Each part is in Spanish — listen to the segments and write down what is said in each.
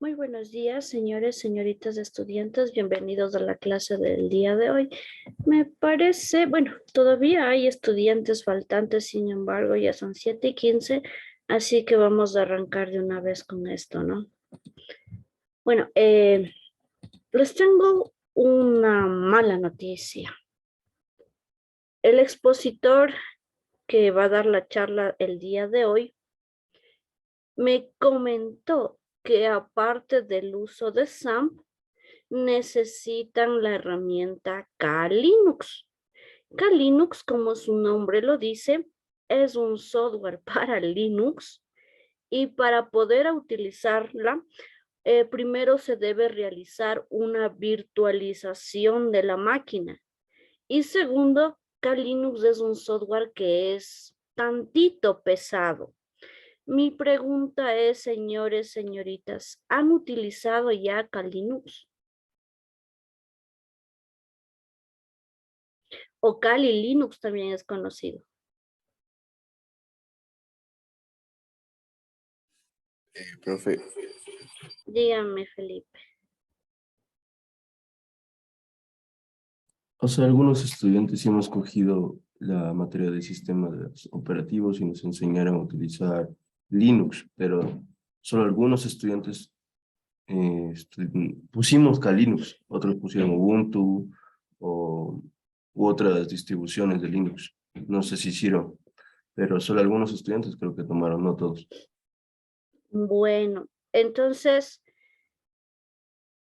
Muy buenos días, señores, señoritas estudiantes. Bienvenidos a la clase del día de hoy. Me parece, bueno, todavía hay estudiantes faltantes, sin embargo, ya son 7:15, así que vamos a arrancar de una vez con esto, ¿no? Bueno, les tengo una mala noticia. El expositor que va a dar la charla el día de hoy me comentó que aparte del uso de SAMP, necesitan la herramienta Klinux. Klinux, como su nombre lo dice, es un software para Linux y para poder utilizarla, primero se debe realizar una virtualización de la máquina. Y segundo, Klinux es un software que es tantito pesado. Mi pregunta es, señores, señoritas, ¿han utilizado ya Klinux? O Kali Linux también es conocido. Profe, Dígame, Felipe. o sea, algunos estudiantes sí hemos cogido la materia de sistemas operativos y nos enseñaron a utilizar Linux, pero solo algunos estudiantes pusimos Linux, otros pusieron Ubuntu u otras distribuciones de Linux. No sé si hicieron, pero solo algunos estudiantes creo que tomaron, no todos. Bueno, entonces,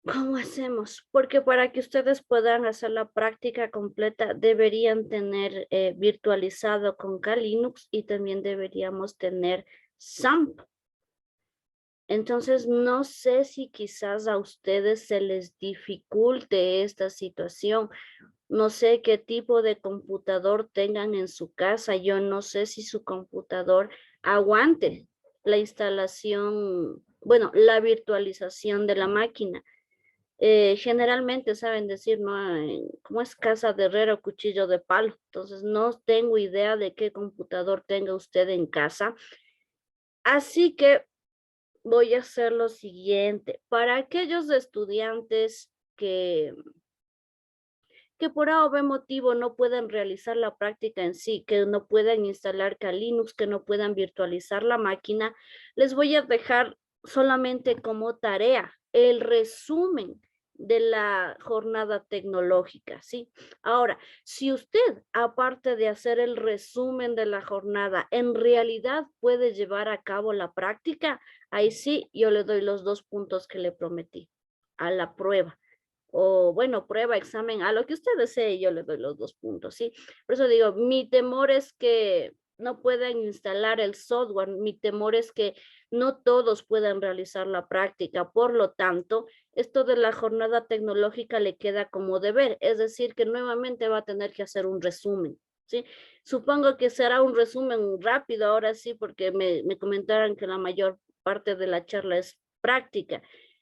¿cómo hacemos? Porque para que ustedes puedan hacer la práctica completa, deberían tener virtualizado con Klinux y también deberíamos tener SAMP. Entonces, no sé si quizás a ustedes se les dificulte esta situación. No sé qué tipo de computador tengan en su casa. Yo no sé si su computador aguante la instalación, bueno, la virtualización de la máquina. Generalmente saben decir, ¿no? ¿Cómo es casa de herrero, cuchillo de palo? Entonces, no tengo idea de qué computador tenga usted en casa. Así que voy a hacer lo siguiente. Para aquellos estudiantes que por A o B motivo no puedan realizar la práctica en sí, que no puedan instalar Linux, que no puedan virtualizar la máquina, les voy a dejar solamente como tarea el resumen de la jornada tecnológica, ¿sí? Ahora, si usted, aparte de hacer el resumen de la jornada, en realidad puede llevar a cabo la práctica, ahí sí yo le doy los 2 puntos que le prometí a la prueba o bueno, prueba, examen, a lo que usted desee, yo le doy los 2 puntos, ¿sí? Por eso digo, mi temor es que no puedan instalar el software, mi temor es que no todos puedan realizar la práctica, por lo tanto, esto de la jornada tecnológica le queda como deber, es decir, que nuevamente va a tener que hacer un resumen, ¿sí? Supongo que será un resumen rápido ahora sí, porque me comentaron que la mayor parte de la charla es práctica.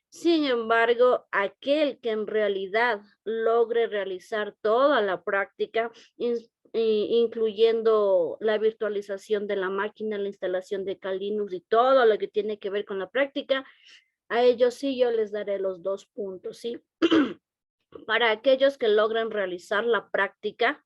Sin embargo, aquel que en realidad logre realizar toda la práctica, incluyendo la virtualización de la máquina, la instalación de Linux y todo lo que tiene que ver con la práctica, a ellos sí yo les daré los 2 puntos, ¿sí? Para aquellos que logran realizar la práctica,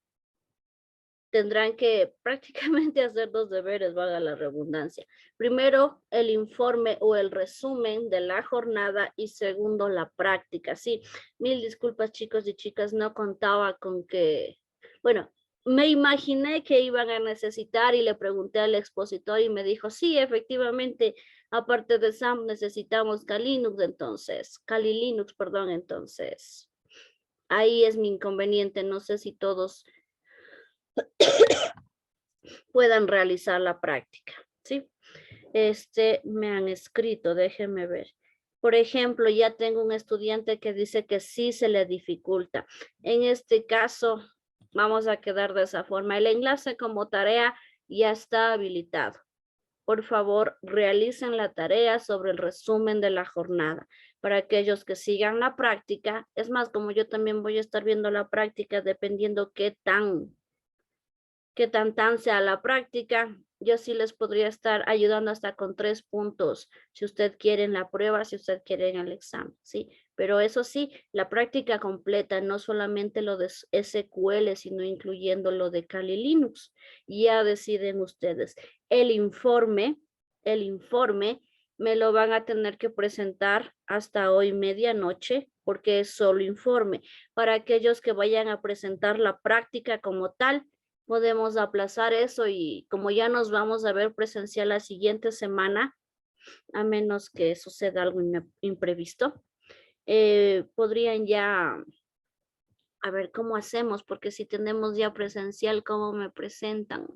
tendrán que prácticamente hacer 2 deberes, valga la redundancia. Primero, el informe o el resumen de la jornada y segundo, la práctica. Sí, mil disculpas chicos y chicas, no contaba con que, bueno, me imaginé que iban a necesitar y le pregunté al expositor y me dijo, sí, efectivamente, aparte de SAMP necesitamos Kali Linux, perdón, entonces, ahí es mi inconveniente, no sé si todos puedan realizar la práctica, ¿sí? Me han escrito, déjenme ver. Por ejemplo, ya tengo un estudiante que dice que sí se le dificulta. En este caso, vamos a quedar de esa forma. El enlace como tarea ya está habilitado. Por favor, realicen la tarea sobre el resumen de la jornada. Para aquellos que sigan la práctica, es más, como yo también voy a estar viendo la práctica, dependiendo qué tan sea la práctica, Yo sí les podría estar ayudando hasta con 3 puntos, si usted quiere en la prueba, si usted quiere en el examen, ¿sí? Pero eso sí, la práctica completa, no solamente lo de SQL, sino incluyendo lo de Kali Linux. Ya deciden ustedes. El informe me lo van a tener que presentar hasta hoy medianoche, porque es solo informe. Para aquellos que vayan a presentar la práctica como tal, podemos aplazar eso y como ya nos vamos a ver presencial la siguiente semana, a menos que suceda algo imprevisto, podrían ya, a ver cómo hacemos, porque si tenemos ya presencial, ¿cómo me presentan?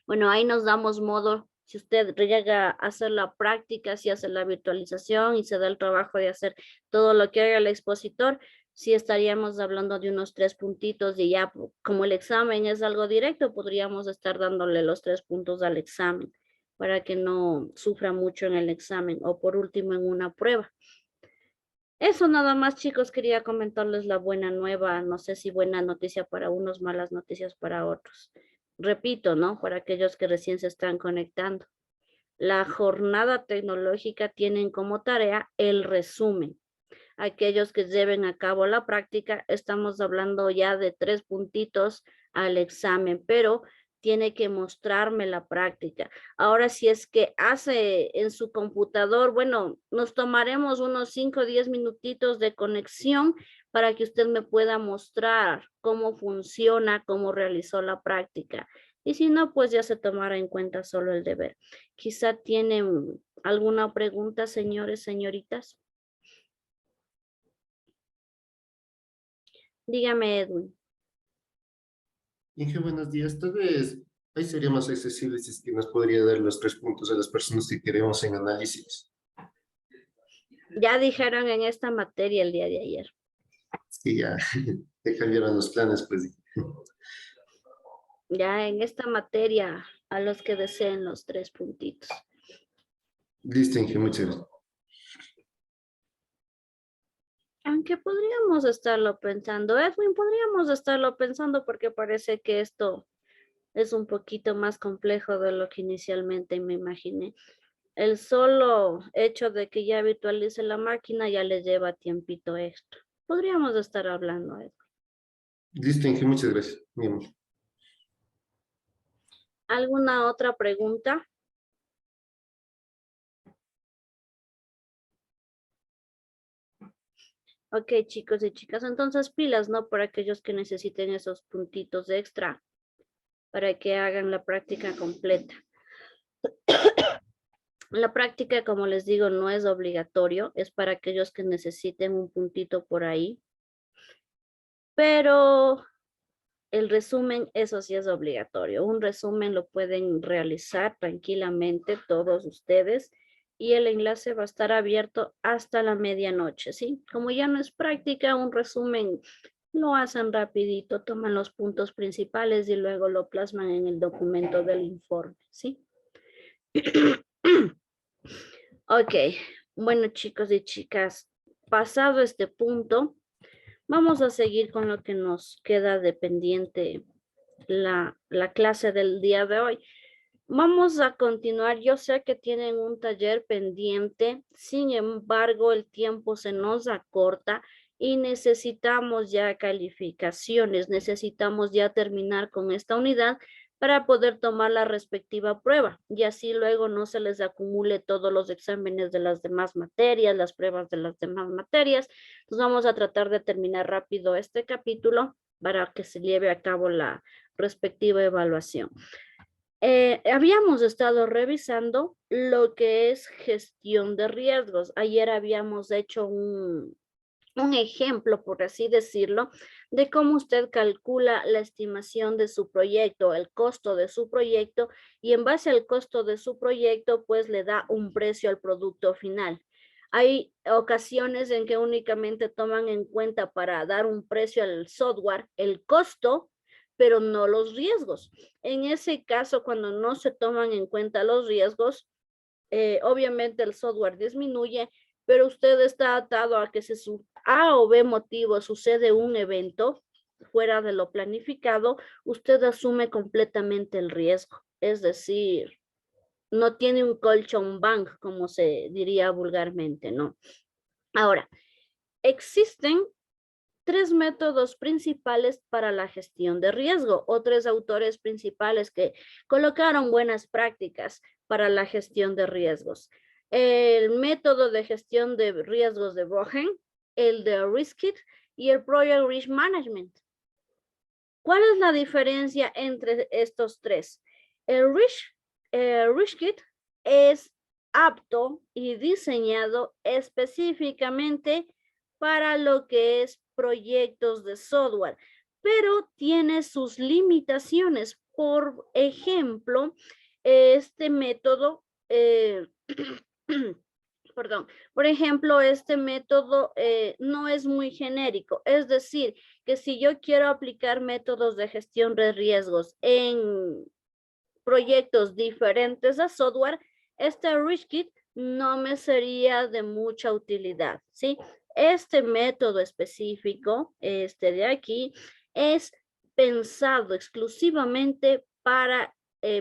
Bueno, ahí nos damos modo. Si usted llega a hacer la práctica, si hace la virtualización y se da el trabajo de hacer todo lo que haga el expositor, sí estaríamos hablando de unos 3 puntitos y ya como el examen es algo directo, podríamos estar dándole los 3 puntos al examen para que no sufra mucho en el examen o por último en una prueba. Eso nada más, chicos, quería comentarles la buena nueva, no sé si buena noticia para unos, malas noticias para otros. Repito, ¿no? Para aquellos que recién se están conectando. La jornada tecnológica tienen como tarea el resumen. Aquellos que lleven a cabo la práctica, estamos hablando ya de 3 puntitos al examen, pero tiene que mostrarme la práctica. Ahora, si es que hace en su computador, bueno, nos tomaremos unos 5 o 10 minutitos de conexión para que usted me pueda mostrar cómo funciona, cómo realizó la práctica. Y si no, pues ya se tomará en cuenta solo el deber. Quizá tienen alguna pregunta, señores, señoritas. Dígame, Edwin. Inge, buenos días. Tal vez ahí sería más accesible si es que nos podría dar los 3 puntos a las personas que queremos en análisis. Ya dijeron en esta materia el día de ayer. Sí, ya, te cambiaron los planes, pues. Ya en esta materia a los que deseen los 3 puntitos. Listo, Inge, muchas gracias. Aunque podríamos estarlo pensando, Edwin, podríamos estarlo pensando porque parece que esto es un poquito más complejo de lo que inicialmente me imaginé. El solo hecho de que ya virtualice la máquina ya le lleva tiempito extra. Podríamos estar hablando, Edwin. Listo, Inge, muchas gracias. Mi amor. ¿Alguna otra pregunta? Ok, chicos y chicas, entonces pilas, ¿no? Para aquellos que necesiten esos puntitos extra para que hagan la práctica completa. La práctica, como les digo, no es obligatorio, es para aquellos que necesiten un puntito por ahí. Pero el resumen, eso sí es obligatorio. Un resumen lo pueden realizar tranquilamente todos ustedes y el enlace va a estar abierto hasta la medianoche, ¿sí? Como ya no es práctica, un resumen lo hacen rapidito, toman los puntos principales y luego lo plasman en el documento del informe, ¿sí? Ok, bueno chicos y chicas, pasado este punto, vamos a seguir con lo que nos queda de pendiente la clase del día de hoy. Vamos a continuar. Yo sé que tienen un taller pendiente, sin embargo, el tiempo se nos acorta y necesitamos ya calificaciones, necesitamos ya terminar con esta unidad para poder tomar la respectiva prueba y así luego no se les acumule todos los exámenes de las demás materias, las pruebas de las demás materias. Entonces vamos a tratar de terminar rápido este capítulo para que se lleve a cabo la respectiva evaluación. Habíamos estado revisando lo que es gestión de riesgos. Ayer habíamos hecho un ejemplo, por así decirlo, de cómo usted calcula la estimación de su proyecto, el costo de su proyecto, y en base al costo de su proyecto, pues le da un precio al producto final. Hay ocasiones en que únicamente toman en cuenta para dar un precio al software el costo, pero no los riesgos. En ese caso, cuando no se toman en cuenta los riesgos, obviamente el software disminuye, pero usted está atado a que si su A o B motivo sucede un evento, fuera de lo planificado, usted asume completamente el riesgo. Es decir, no tiene un colchón bank, como se diría vulgarmente, ¿no? Ahora, existen 3 métodos principales para la gestión de riesgo o 3 autores principales que colocaron buenas prácticas para la gestión de riesgos. El método de gestión de riesgos de Bogen, el de Riskit y el Project Risk Management. ¿Cuál es la diferencia entre estos 3? El Riskit es apto y diseñado específicamente para lo que es proyectos de software, pero tiene sus limitaciones. Por ejemplo, este método, perdón, por ejemplo, este método no es muy genérico, es decir, que si yo quiero aplicar métodos de gestión de riesgos en proyectos diferentes a software, este Riskit no me sería de mucha utilidad, ¿sí? Este método específico, este de aquí, es pensado exclusivamente para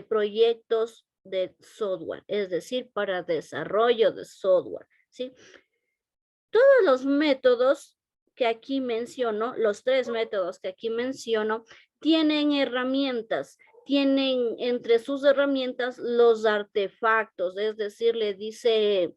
proyectos de software, es decir, para desarrollo de software, ¿sí? Todos los métodos que aquí menciono, los 3 métodos que aquí menciono, tienen herramientas, tienen entre sus herramientas los artefactos, es decir, le dice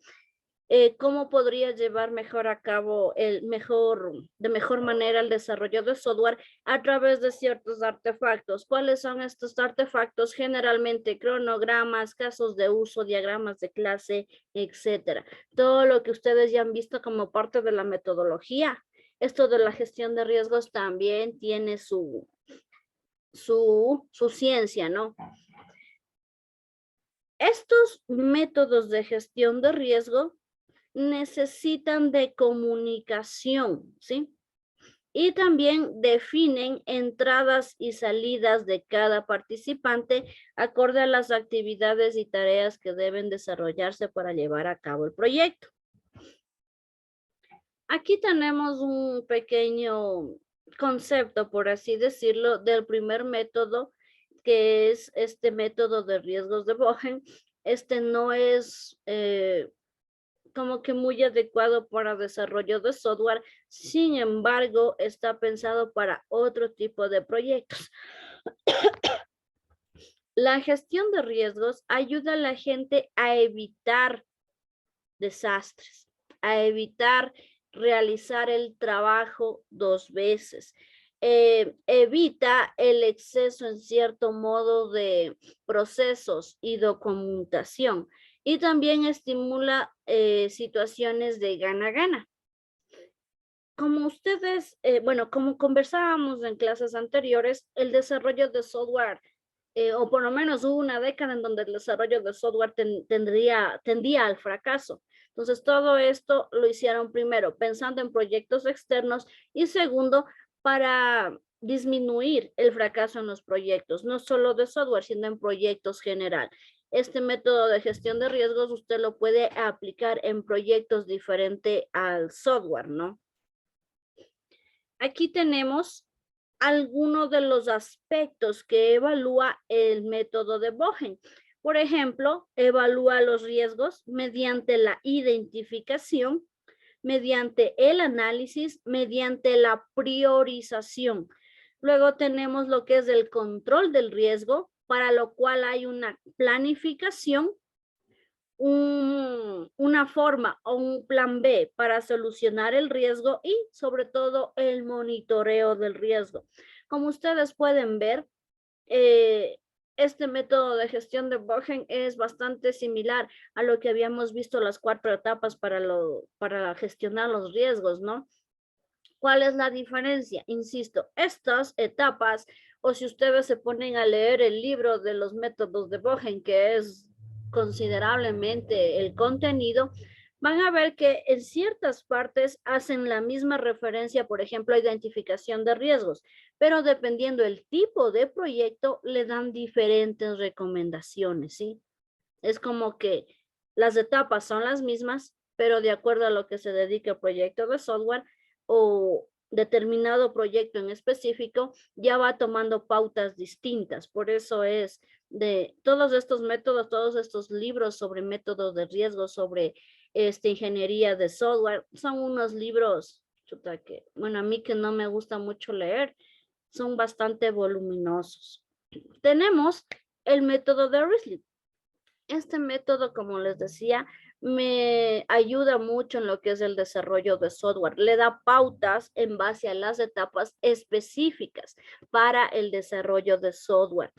cómo podría llevar mejor a cabo de mejor manera el desarrollo de software a través de ciertos artefactos. ¿Cuáles son estos artefactos? Generalmente cronogramas, casos de uso, diagramas de clase, etcétera. Todo lo que ustedes ya han visto como parte de la metodología. Esto de la gestión de riesgos también tiene su ciencia, ¿no? Estos métodos de gestión de riesgo necesitan de comunicación, ¿sí? Y también definen entradas y salidas de cada participante acorde a las actividades y tareas que deben desarrollarse para llevar a cabo el proyecto. Aquí tenemos un pequeño concepto, por así decirlo, del primer método, que es este método de riesgos de Bogen. Este no es como que muy adecuado para desarrollo de software, sin embargo, está pensado para otro tipo de proyectos. La gestión de riesgos ayuda a la gente a evitar desastres, a evitar realizar el trabajo 2 veces. Evita el exceso en cierto modo de procesos y documentación y también estimula situaciones de gana-gana. Como ustedes, bueno, como conversábamos en clases anteriores, el desarrollo de software, o por lo menos hubo una década en donde el desarrollo de software tendía al fracaso. Entonces, todo esto lo hicieron primero pensando en proyectos externos y segundo, para disminuir el fracaso en los proyectos, no solo de software, sino en proyectos general. Este método de gestión de riesgos usted lo puede aplicar en proyectos diferentes al software, ¿no? Aquí tenemos algunos de los aspectos que evalúa el método de Bogen. Por ejemplo, evalúa los riesgos mediante la identificación, mediante el análisis, mediante la priorización. Luego tenemos lo que es el control del riesgo, para lo cual hay una planificación, una forma o un plan B para solucionar el riesgo y sobre todo el monitoreo del riesgo. Como ustedes pueden ver, este método de gestión de Bogen es bastante similar a lo que habíamos visto las 4 etapas para gestionar los riesgos, ¿no? ¿Cuál es la diferencia? Insisto, estas etapas, o si ustedes se ponen a leer el libro de los métodos de Bogen, que es considerablemente el contenido, van a ver que en ciertas partes hacen la misma referencia, por ejemplo, a identificación de riesgos, pero dependiendo el tipo de proyecto, le dan diferentes recomendaciones, ¿sí? Es como que las etapas son las mismas, pero de acuerdo a lo que se dedique al proyecto de software o determinado proyecto en específico, ya va tomando pautas distintas. Por eso es de todos estos métodos, todos estos libros sobre métodos de riesgo, sobre ingeniería de software, son unos libros, chuta, que, bueno, a mí que no me gusta mucho leer, son bastante voluminosos. Tenemos el método de Riesling. Este método, como les decía, me ayuda mucho en lo que es el desarrollo de software. Le da pautas en base a las etapas específicas para el desarrollo de software.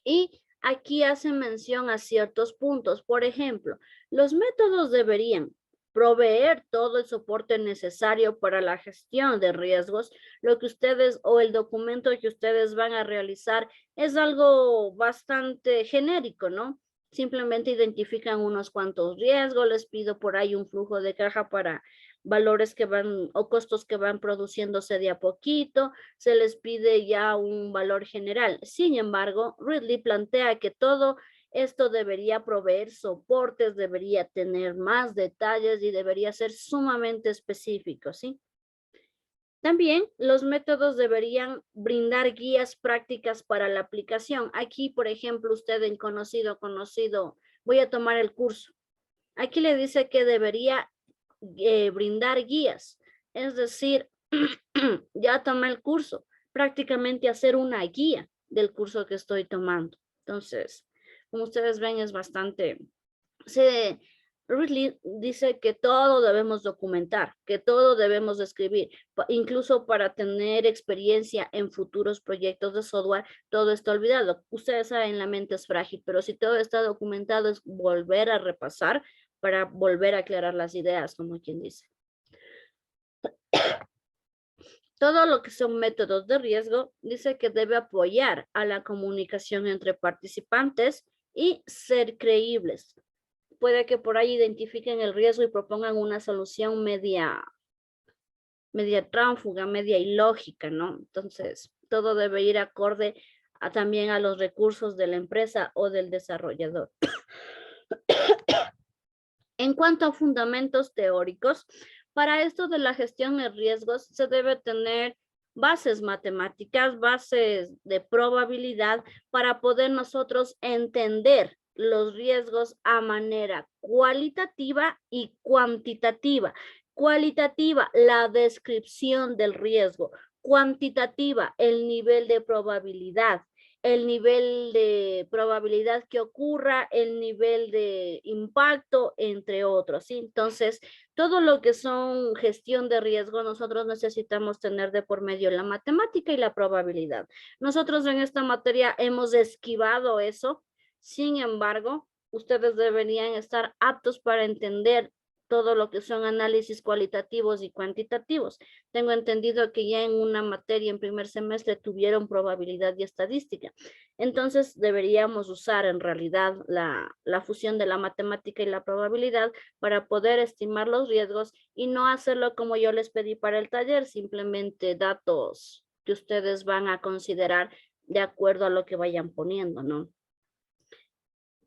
Y aquí hace mención a ciertos puntos. Por ejemplo, los métodos deberían proveer todo el soporte necesario para la gestión de riesgos. Lo que ustedes o el documento que ustedes van a realizar es algo bastante genérico, ¿no? Simplemente identifican unos cuantos riesgos, les pido por ahí un flujo de caja para valores que van o costos que van produciéndose de a poquito, se les pide ya un valor general. Sin embargo, Ridley plantea que todo esto debería proveer soportes, debería tener más detalles y debería ser sumamente específico, ¿sí? También los métodos deberían brindar guías prácticas para la aplicación. Aquí, por ejemplo, usted en conocido, voy a tomar el curso. Aquí le dice que debería brindar guías, es decir, ya tomé el curso, prácticamente hacer una guía del curso que estoy tomando. Entonces, como ustedes ven, es bastante, Ridley dice que todo debemos documentar, que todo debemos escribir, incluso para tener experiencia en futuros proyectos de software, todo está olvidado. Ustedes saben, la mente es frágil, pero si todo está documentado es volver a repasar para volver a aclarar las ideas, como quien dice. Todo lo que son métodos de riesgo dice que debe apoyar a la comunicación entre participantes y ser creíbles. Puede que por ahí identifiquen el riesgo y propongan una solución media tránfuga, media ilógica, ¿no? Entonces, todo debe ir acorde también a los recursos de la empresa o del desarrollador. En cuanto a fundamentos teóricos, para esto de la gestión de riesgos se debe tener bases matemáticas, bases de probabilidad para poder nosotros entender los riesgos a manera cualitativa y cuantitativa. Cualitativa, la descripción del riesgo. Cuantitativa, el nivel de probabilidad. El nivel de probabilidad que ocurra, el nivel de impacto, entre otros, ¿sí? Entonces, todo lo que son gestión de riesgo, nosotros necesitamos tener de por medio la matemática y la probabilidad. Nosotros en esta materia hemos esquivado eso, sin embargo, ustedes deberían estar aptos para entender todo lo que son análisis cualitativos y cuantitativos. Tengo entendido que ya en una materia en primer semestre tuvieron probabilidad y estadística. Entonces deberíamos usar en realidad la fusión de la matemática y la probabilidad para poder estimar los riesgos y no hacerlo como yo les pedí para el taller, simplemente datos que ustedes van a considerar de acuerdo a lo que vayan poniendo, ¿no?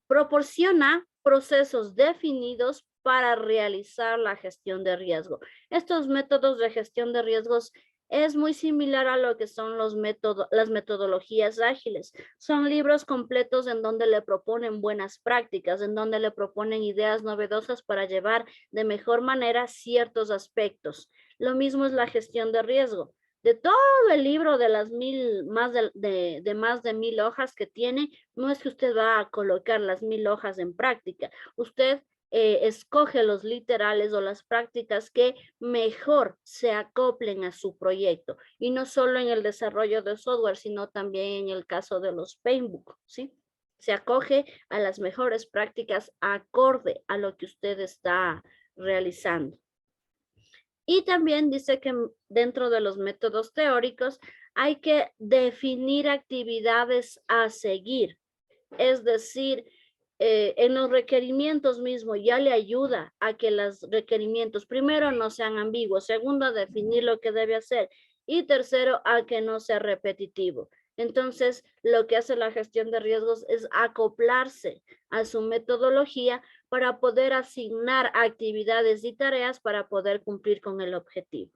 Proporciona procesos definidos para realizar la gestión de riesgo. Estos métodos de gestión de riesgos es muy similar a lo que son las metodologías ágiles. Son libros completos en donde le proponen buenas prácticas, en donde le proponen ideas novedosas para llevar de mejor manera ciertos aspectos. Lo mismo es la gestión de riesgo. De todo el libro de las más de 1000 hojas que tiene, no es que usted va a colocar las 1000 hojas en práctica. Usted escoge los literales o las prácticas que mejor se acoplen a su proyecto. Y no solo en el desarrollo de software, sino también en el caso de los Paintbook, ¿sí? Se acoge a las mejores prácticas acorde a lo que usted está realizando. Y también dice que dentro de los métodos teóricos hay que definir actividades a seguir. Es decir, en los requerimientos mismos ya le ayuda a que los requerimientos, primero, no sean ambiguos, segundo, a definir lo que debe hacer y tercero, a que no sea repetitivo. Entonces, lo que hace la gestión de riesgos es acoplarse a su metodología para poder asignar actividades y tareas para poder cumplir con el objetivo.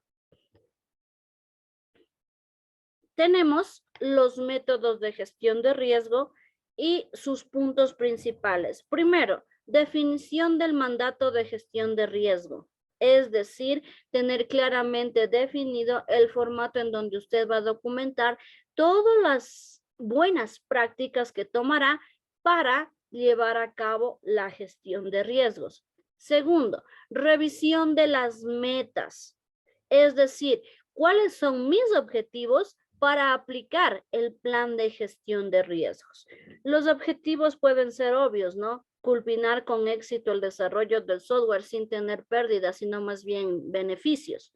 tenemos los métodos de gestión de riesgo y sus puntos principales. Primero, definición del mandato de gestión de riesgo. Es decir, tener claramente definido el formato en donde usted va a documentar todas las buenas prácticas que tomará para llevar a cabo la gestión de riesgos. Segundo, revisión de las metas. Es decir, ¿cuáles son mis objetivos para aplicar el plan de gestión de riesgos? Los objetivos pueden ser obvios, ¿no? Culminar con éxito el desarrollo del software sin tener pérdidas, sino más bien beneficios.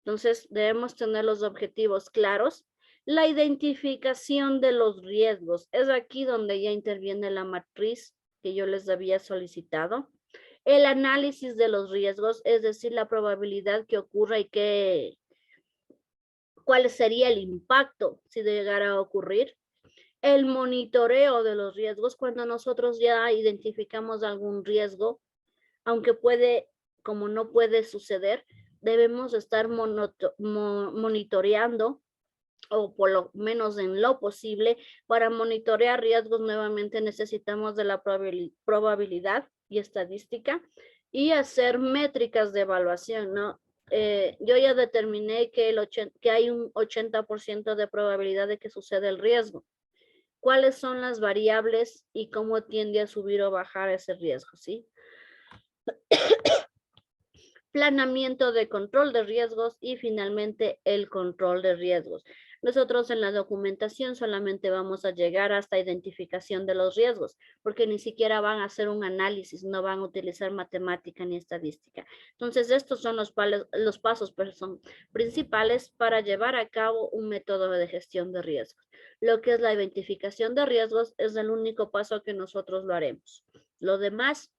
Entonces, debemos tener los objetivos claros. La identificación de los riesgos. Es aquí donde ya interviene la matriz que yo les había solicitado. El análisis de los riesgos, es decir, la probabilidad que ocurra y cuál sería el impacto si llegara a ocurrir. El monitoreo de los riesgos, cuando nosotros ya identificamos algún riesgo, aunque como no puede suceder, debemos estar monitoreando, o por lo menos en lo posible. Para monitorear riesgos nuevamente necesitamos de la probabilidad y estadística y hacer métricas de evaluación, ¿no? Yo ya determiné que hay un 80% de probabilidad de que suceda el riesgo. ¿Cuáles son las variables y cómo tiende a subir o bajar ese riesgo? ¿Sí? Planeamiento de control de riesgos y finalmente el control de riesgos. Nosotros en la documentación solamente vamos a llegar hasta identificación de los riesgos, porque ni siquiera van a hacer un análisis, no van a utilizar matemática ni estadística. Entonces, estos son los pasos principales para llevar a cabo un método de gestión de riesgos. Lo que es la identificación de riesgos es el único paso que nosotros lo haremos. Lo demás,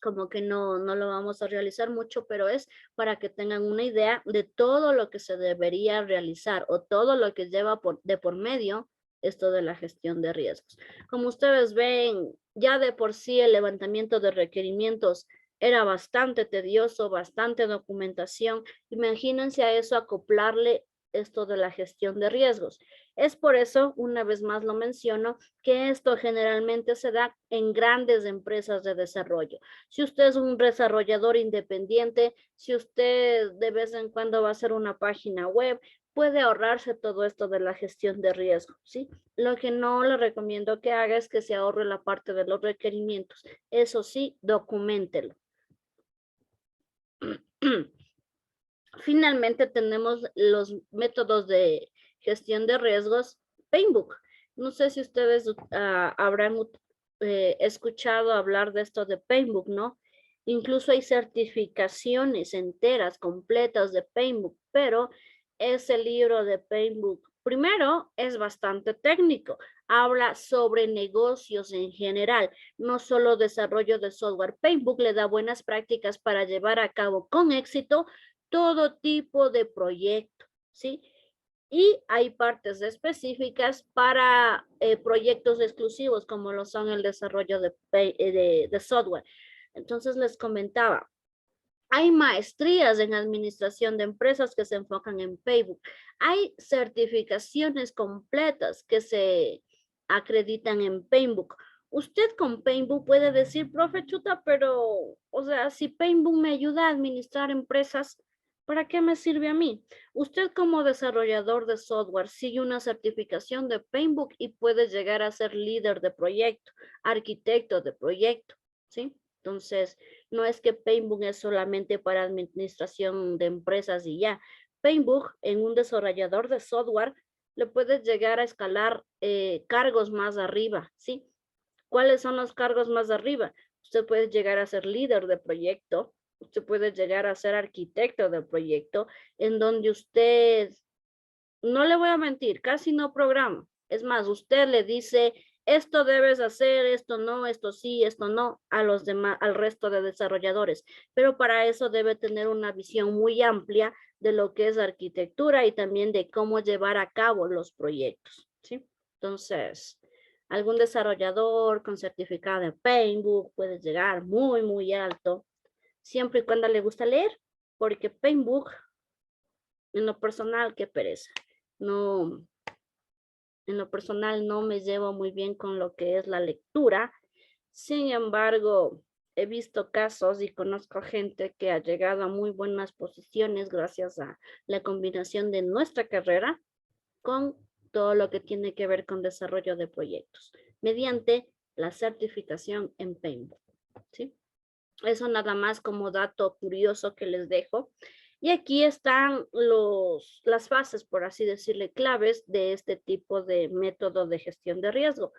como que no lo vamos a realizar mucho, pero es para que tengan una idea de todo lo que se debería realizar o todo lo que lleva de por medio esto de la gestión de riesgos. Como ustedes ven, ya de por sí el levantamiento de requerimientos era bastante tedioso, bastante documentación. Imagínense a eso acoplarle esto de la gestión de riesgos. Es por eso, una vez más lo menciono, que esto generalmente se da en grandes empresas de desarrollo. Si usted es un desarrollador independiente, si usted de vez en cuando va a hacer una página web, puede ahorrarse todo esto de la gestión de riesgo, ¿sí? Lo que no le recomiendo que haga es que se ahorre la parte de los requerimientos. Eso sí, documéntelo. Finalmente tenemos los métodos de gestión de riesgos PaintBook. No sé si ustedes habrán escuchado hablar de esto de PaintBook, ¿no? Incluso hay certificaciones enteras, completas de PaintBook, pero ese libro de PaintBook, primero, es bastante técnico. Habla sobre negocios en general, no solo desarrollo de software. PaintBook le da buenas prácticas para llevar a cabo con éxito todo tipo de proyecto, ¿sí? Y hay partes específicas para proyectos exclusivos, como lo son el desarrollo de software. Entonces les comentaba, hay maestrías en administración de empresas que se enfocan en PaintBook. Hay certificaciones completas que se acreditan en PaintBook. Usted con PaintBook puede decir, profe Chuta, pero, o sea, si PaintBook me ayuda a administrar empresas, ¿para qué me sirve a mí? Usted como desarrollador de software sigue una certificación de PaintBook y puede llegar a ser líder de proyecto, arquitecto de proyecto, ¿sí? Entonces, no es que PaintBook es solamente para administración de empresas y ya. PaintBook en un desarrollador de software le puede llegar a escalar cargos más arriba, ¿sí? ¿Cuáles son los cargos más arriba? Usted puede llegar a ser líder de proyecto, usted puede llegar a ser arquitecto del proyecto, en donde usted, no le voy a mentir, casi no programa. Es más, usted le dice, esto debes hacer, esto no, esto sí, esto no, a los demás, al resto de desarrolladores. Pero para eso debe tener una visión muy amplia de lo que es arquitectura y también de cómo llevar a cabo los proyectos, ¿sí? Entonces, algún desarrollador con certificado de PaintBook puede llegar muy, muy alto, siempre y cuando le gusta leer, porque PaintBook, en lo personal, qué pereza. No, en lo personal no me llevo muy bien con lo que es la lectura. Sin embargo, he visto casos y conozco gente que ha llegado a muy buenas posiciones gracias a la combinación de nuestra carrera con todo lo que tiene que ver con desarrollo de proyectos mediante la certificación en PMBOK, ¿sí? Eso nada más como dato curioso que les dejo. Y aquí están las fases, por así decirle, claves de este tipo de método de gestión de riesgo.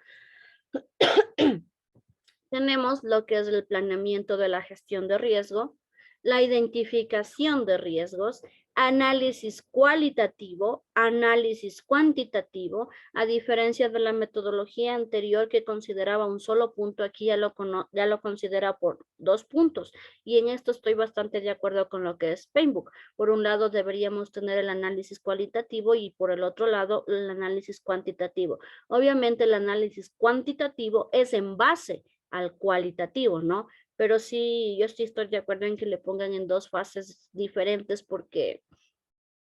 Tenemos lo que es el planeamiento de la gestión de riesgo, la identificación de riesgos, análisis cualitativo, análisis cuantitativo, a diferencia de la metodología anterior que consideraba un solo punto, aquí ya lo considera por 2 puntos. Y en esto estoy bastante de acuerdo con lo que es PMBOK. Por un lado deberíamos tener el análisis cualitativo y por el otro lado el análisis cuantitativo. Obviamente el análisis cuantitativo es en base al cualitativo, ¿no? Pero sí, yo sí estoy de acuerdo en que le pongan en 2 fases diferentes porque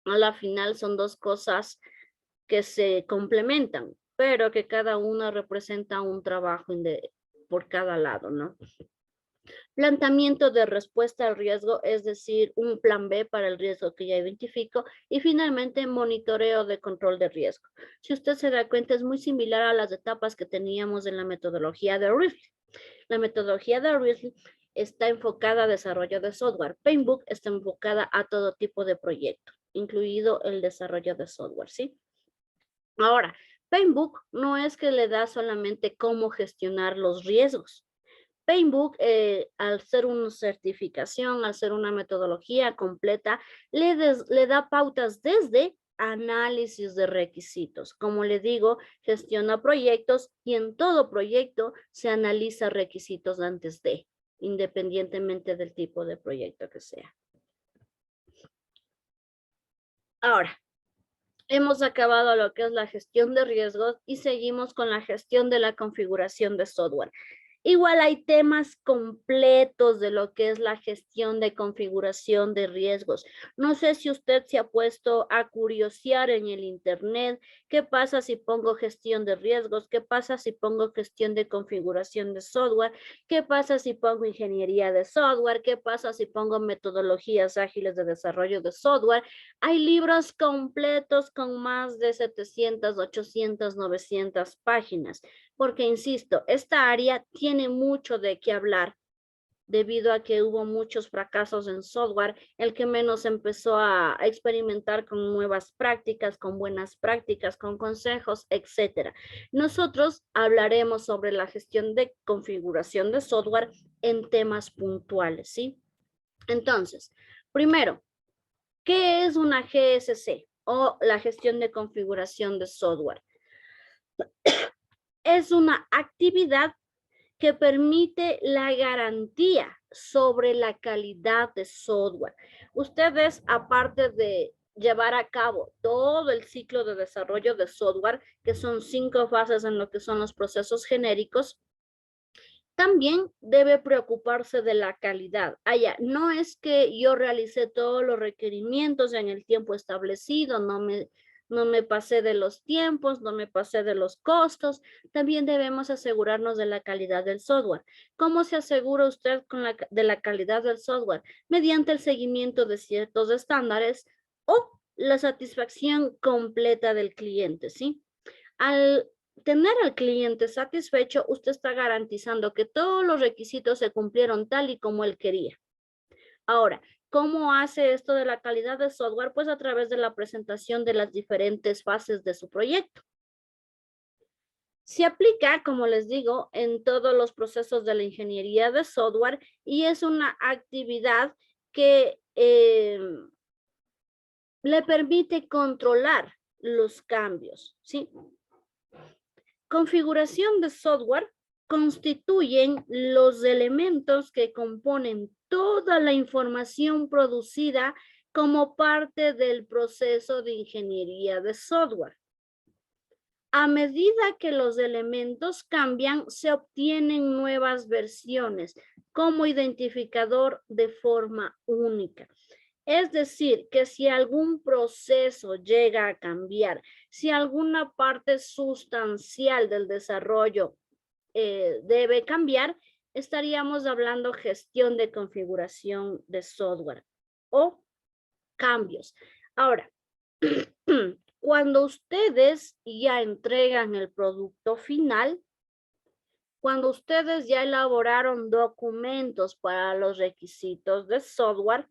a la final son 2 cosas que se complementan, pero que cada una representa un trabajo por cada lado, ¿no? Planteamiento de respuesta al riesgo, es decir, un plan B para el riesgo que ya identifico, y finalmente monitoreo de control de riesgo. Si usted se da cuenta, es muy similar a las etapas que teníamos en la metodología de Riffle. La metodología de Riffle está enfocada a desarrollo de software. PMBOK está enfocada a todo tipo de proyecto, incluido el desarrollo de software, ¿sí? Ahora, PMBOK no es que le da solamente cómo gestionar los riesgos. PMBOK, al ser una certificación, al ser una metodología completa, le da pautas desde análisis de requisitos. Como le digo, gestiona proyectos y en todo proyecto se analiza requisitos antes de, independientemente del tipo de proyecto que sea. Ahora, hemos acabado lo que es la gestión de riesgos y seguimos con la gestión de la configuración de software. Igual hay temas completos de lo que es la gestión de configuración de riesgos. No sé si usted se ha puesto a curiosear en el internet. ¿Qué pasa si pongo gestión de riesgos? ¿Qué pasa si pongo gestión de configuración de software? ¿Qué pasa si pongo ingeniería de software? ¿Qué pasa si pongo metodologías ágiles de desarrollo de software? Hay libros completos con más de 700, 800, 900 páginas. Porque, insisto, esta área tiene mucho de qué hablar debido a que hubo muchos fracasos en software, el que menos empezó a experimentar con nuevas prácticas, con buenas prácticas, con consejos, etc. Nosotros hablaremos sobre la gestión de configuración de software en temas puntuales, ¿sí? Entonces, primero, ¿qué es una GSC o la gestión de configuración de software? Es una actividad que permite la garantía sobre la calidad de software. Ustedes, aparte de llevar a cabo todo el ciclo de desarrollo de software, que son 5 fases en lo que son los procesos genéricos, también debe preocuparse de la calidad. No es que yo realicé todos los requerimientos en el tiempo establecido, no me pasé de los tiempos, no me pasé de los costos. También debemos asegurarnos de la calidad del software. ¿Cómo se asegura usted de la calidad del software? Mediante el seguimiento de ciertos estándares o la satisfacción completa del cliente, ¿sí? Al tener al cliente satisfecho, usted está garantizando que todos los requisitos se cumplieron tal y como él quería. Ahora, ¿cómo hace esto de la calidad del software? Pues a través de la presentación de las diferentes fases de su proyecto. Se aplica, como les digo, en todos los procesos de la ingeniería de software y es una actividad que le permite controlar los cambios, ¿sí? Configuración de software constituyen los elementos que componen toda la información producida como parte del proceso de ingeniería de software. A medida que los elementos cambian, se obtienen nuevas versiones como identificador de forma única. Es decir, que si algún proceso llega a cambiar, si alguna parte sustancial del desarrollo debe cambiar, estaríamos hablando gestión de configuración de software o cambios. Ahora, cuando ustedes ya entregan el producto final, cuando ustedes ya elaboraron documentos para los requisitos de software,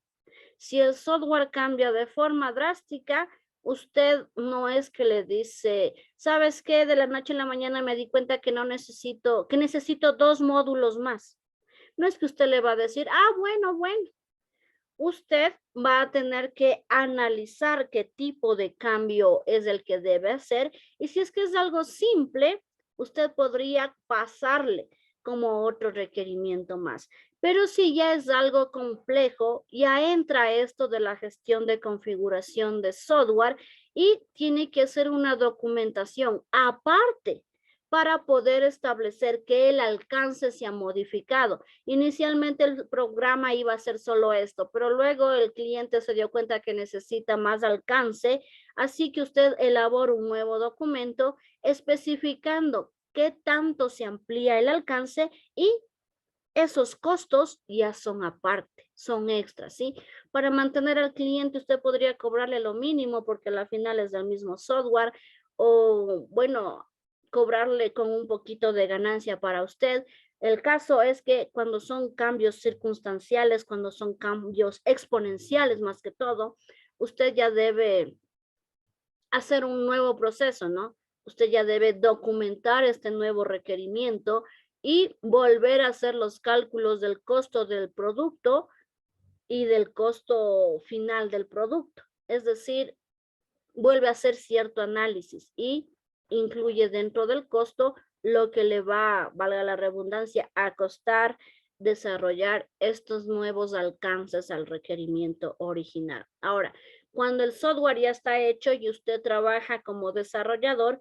si el software cambia de forma drástica, usted no es que le dice, ¿sabes qué? De la noche a la mañana me di cuenta que necesito 2 módulos más. No es que usted le va a decir, bueno. Usted va a tener que analizar qué tipo de cambio es el que debe hacer y si es que es algo simple, usted podría pasarle como otro requerimiento más. Pero si ya es algo complejo, ya entra esto de la gestión de configuración de software y tiene que hacer una documentación aparte para poder establecer que el alcance se ha modificado. Inicialmente el programa iba a ser solo esto, pero luego el cliente se dio cuenta que necesita más alcance, así que usted elabora un nuevo documento especificando qué tanto se amplía el alcance y esos costos ya son aparte, son extras, ¿sí? Para mantener al cliente usted podría cobrarle lo mínimo porque al final es del mismo software o, bueno, cobrarle con un poquito de ganancia para usted. El caso es que cuando son cambios circunstanciales, cuando son cambios exponenciales más que todo, usted ya debe hacer un nuevo proceso, ¿no? Usted ya debe documentar este nuevo requerimiento y volver a hacer los cálculos del costo del producto y del costo final del producto. Es decir, vuelve a hacer cierto análisis y incluye dentro del costo lo que le va, valga la redundancia, a costar desarrollar estos nuevos alcances al requerimiento original. Ahora, cuando el software ya está hecho y usted trabaja como desarrollador,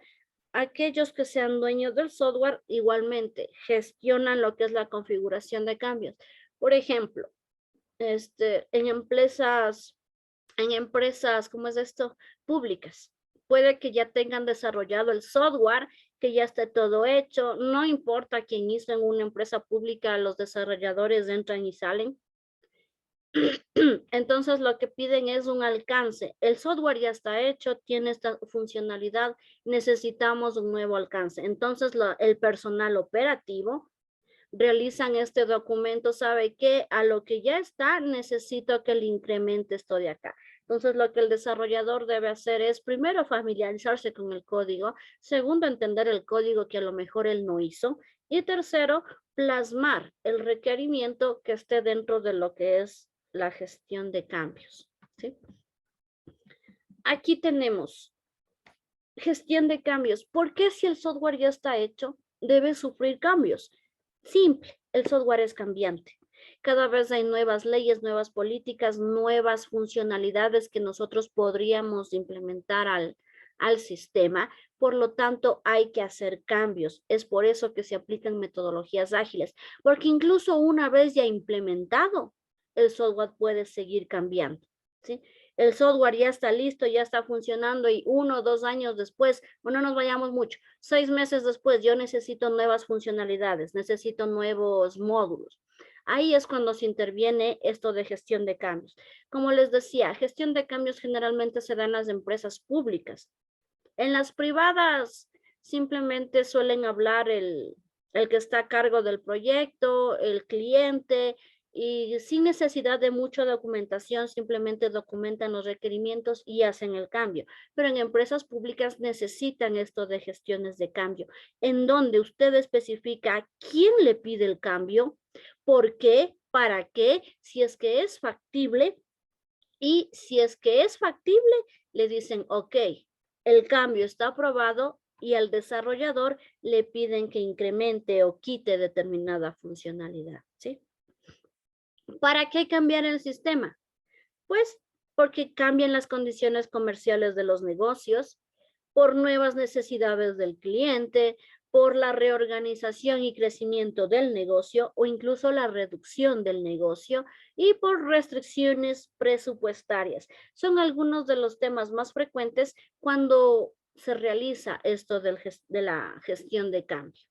aquellos que sean dueños del software igualmente gestionan lo que es la configuración de cambios. Por ejemplo, en empresas, ¿cómo es esto? Públicas. Puede que ya tengan desarrollado el software, que ya esté todo hecho. No importa quién hizo en una empresa pública, los desarrolladores entran y salen. Entonces lo que piden es un alcance. El software ya está hecho, tiene esta funcionalidad, necesitamos un nuevo alcance. Entonces el personal operativo realizan este documento, sabe que a lo que ya está necesito que le incremente esto de acá. Entonces lo que el desarrollador debe hacer es primero familiarizarse con el código, segundo entender el código que a lo mejor él no hizo y tercero plasmar el requerimiento que esté dentro de lo que es la gestión de cambios, ¿sí? Aquí tenemos gestión de cambios. ¿Por qué si el software ya está hecho debe sufrir cambios? Simple, el software es cambiante. Cada vez hay nuevas leyes, nuevas políticas, nuevas funcionalidades que nosotros podríamos implementar al sistema. Por lo tanto, hay que hacer cambios. Es por eso que se aplican metodologías ágiles, porque incluso una vez ya implementado, el software puede seguir cambiando, ¿sí? El software ya está listo, ya está funcionando y 1 o 2 años después, o no nos vayamos mucho, 6 meses después, yo necesito nuevas funcionalidades, necesito nuevos módulos. Ahí es cuando se interviene esto de gestión de cambios. Como les decía, gestión de cambios generalmente se da en las empresas públicas. En las privadas simplemente suelen hablar el que está a cargo del proyecto, el cliente, y sin necesidad de mucha documentación, simplemente documentan los requerimientos y hacen el cambio. Pero en empresas públicas necesitan esto de gestiones de cambio, en donde usted especifica quién le pide el cambio, por qué, para qué, si es que es factible, y si es que es factible, le dicen, ok, el cambio está aprobado y al desarrollador le piden que incremente o quite determinada funcionalidad, ¿sí? ¿Para qué cambiar el sistema? Pues porque cambian las condiciones comerciales de los negocios, por nuevas necesidades del cliente, por la reorganización y crecimiento del negocio o incluso la reducción del negocio y por restricciones presupuestarias. Son algunos de los temas más frecuentes cuando se realiza esto de la gestión de cambio.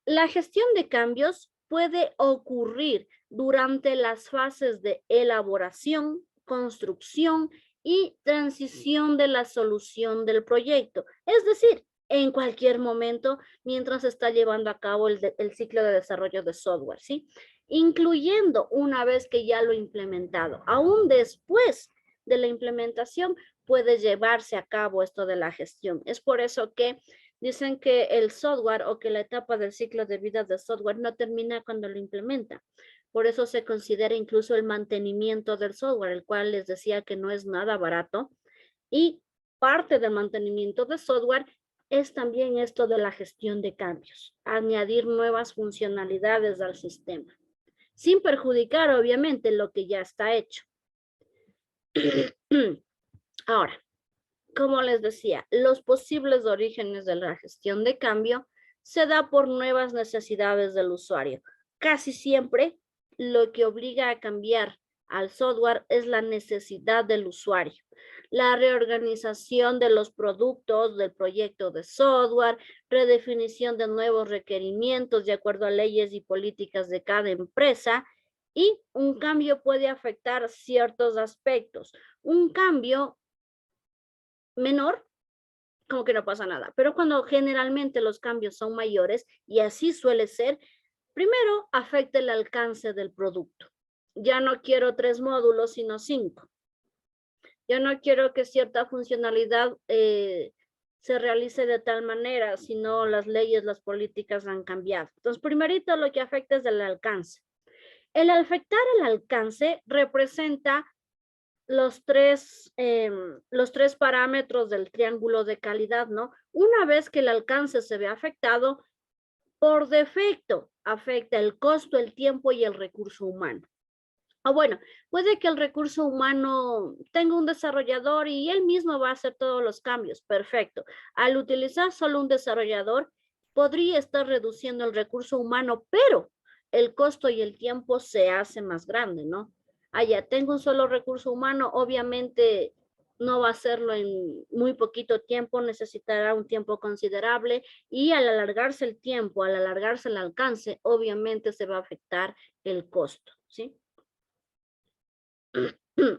La gestión de cambios puede ocurrir durante las fases de elaboración, construcción y transición de la solución del proyecto. Es decir, en cualquier momento mientras se está llevando a cabo el ciclo de desarrollo de software, ¿sí? Incluyendo una vez que ya lo he implementado. Aún después de la implementación puede llevarse a cabo esto de la gestión. Es por eso que dicen que el software o que la etapa del ciclo de vida del software no termina cuando lo implementa. Por eso se considera incluso el mantenimiento del software, el cual les decía que no es nada barato. Y parte del mantenimiento de software es también esto de la gestión de cambios, añadir nuevas funcionalidades al sistema, sin perjudicar obviamente lo que ya está hecho. Ahora, como les decía, los posibles orígenes de la gestión de cambio se da por nuevas necesidades del usuario. Casi siempre lo que obliga a cambiar al software es la necesidad del usuario. La reorganización de los productos del proyecto de software, redefinición de nuevos requerimientos de acuerdo a leyes y políticas de cada empresa, y un cambio puede afectar ciertos aspectos. Un cambio menor, como que no pasa nada. Pero cuando generalmente los cambios son mayores, y así suele ser, primero afecta el alcance del producto. Ya no quiero 3 módulos, sino 5. Ya no quiero que cierta funcionalidad se realice de tal manera, sino las leyes, las políticas han cambiado. Entonces, primerito lo que afecta es el alcance. El afectar el alcance representa los tres parámetros del triángulo de calidad, ¿no? Una vez que el alcance se ve afectado, por defecto afecta el costo, el tiempo y el recurso humano. O bueno, puede que el recurso humano tenga un desarrollador y él mismo va a hacer todos los cambios. Perfecto. Al utilizar solo un desarrollador, podría estar reduciendo el recurso humano, pero el costo y el tiempo se hace más grande, ¿no? Ya tengo un solo recurso humano, obviamente no va a hacerlo en muy poquito tiempo, necesitará un tiempo considerable y al alargarse el tiempo, al alargarse el alcance, obviamente se va a afectar el costo, ¿sí?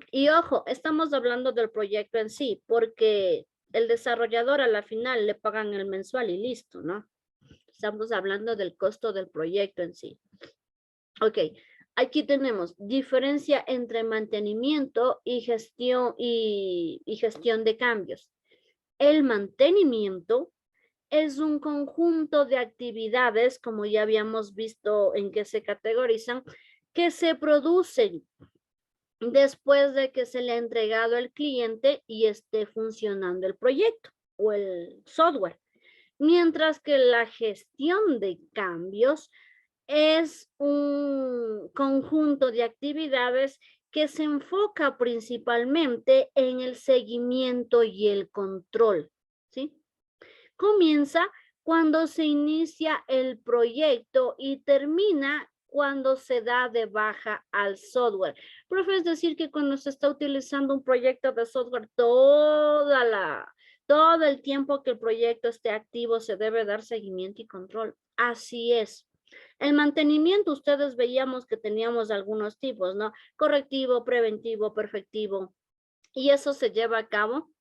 Y ojo, estamos hablando del proyecto en sí, porque el desarrollador a la final le pagan el mensual y listo, ¿no? Estamos hablando del costo del proyecto en sí. Ok, aquí tenemos diferencia entre mantenimiento y gestión de cambios. El mantenimiento es un conjunto de actividades, como ya habíamos visto en que se categorizan, que se producen después de que se le ha entregado al cliente y esté funcionando el proyecto o el software. Mientras que la gestión de cambios es un conjunto de actividades que se enfoca principalmente en el seguimiento y el control, ¿sí? Comienza cuando se inicia el proyecto y termina cuando se da de baja al software. Profe, es decir que cuando se está utilizando un proyecto de software, todo el tiempo que el proyecto esté activo se debe dar seguimiento y control. Así es. El mantenimiento, ustedes veíamos que teníamos algunos tipos, ¿no? Correctivo, preventivo, perfectivo. Y eso se lleva a cabo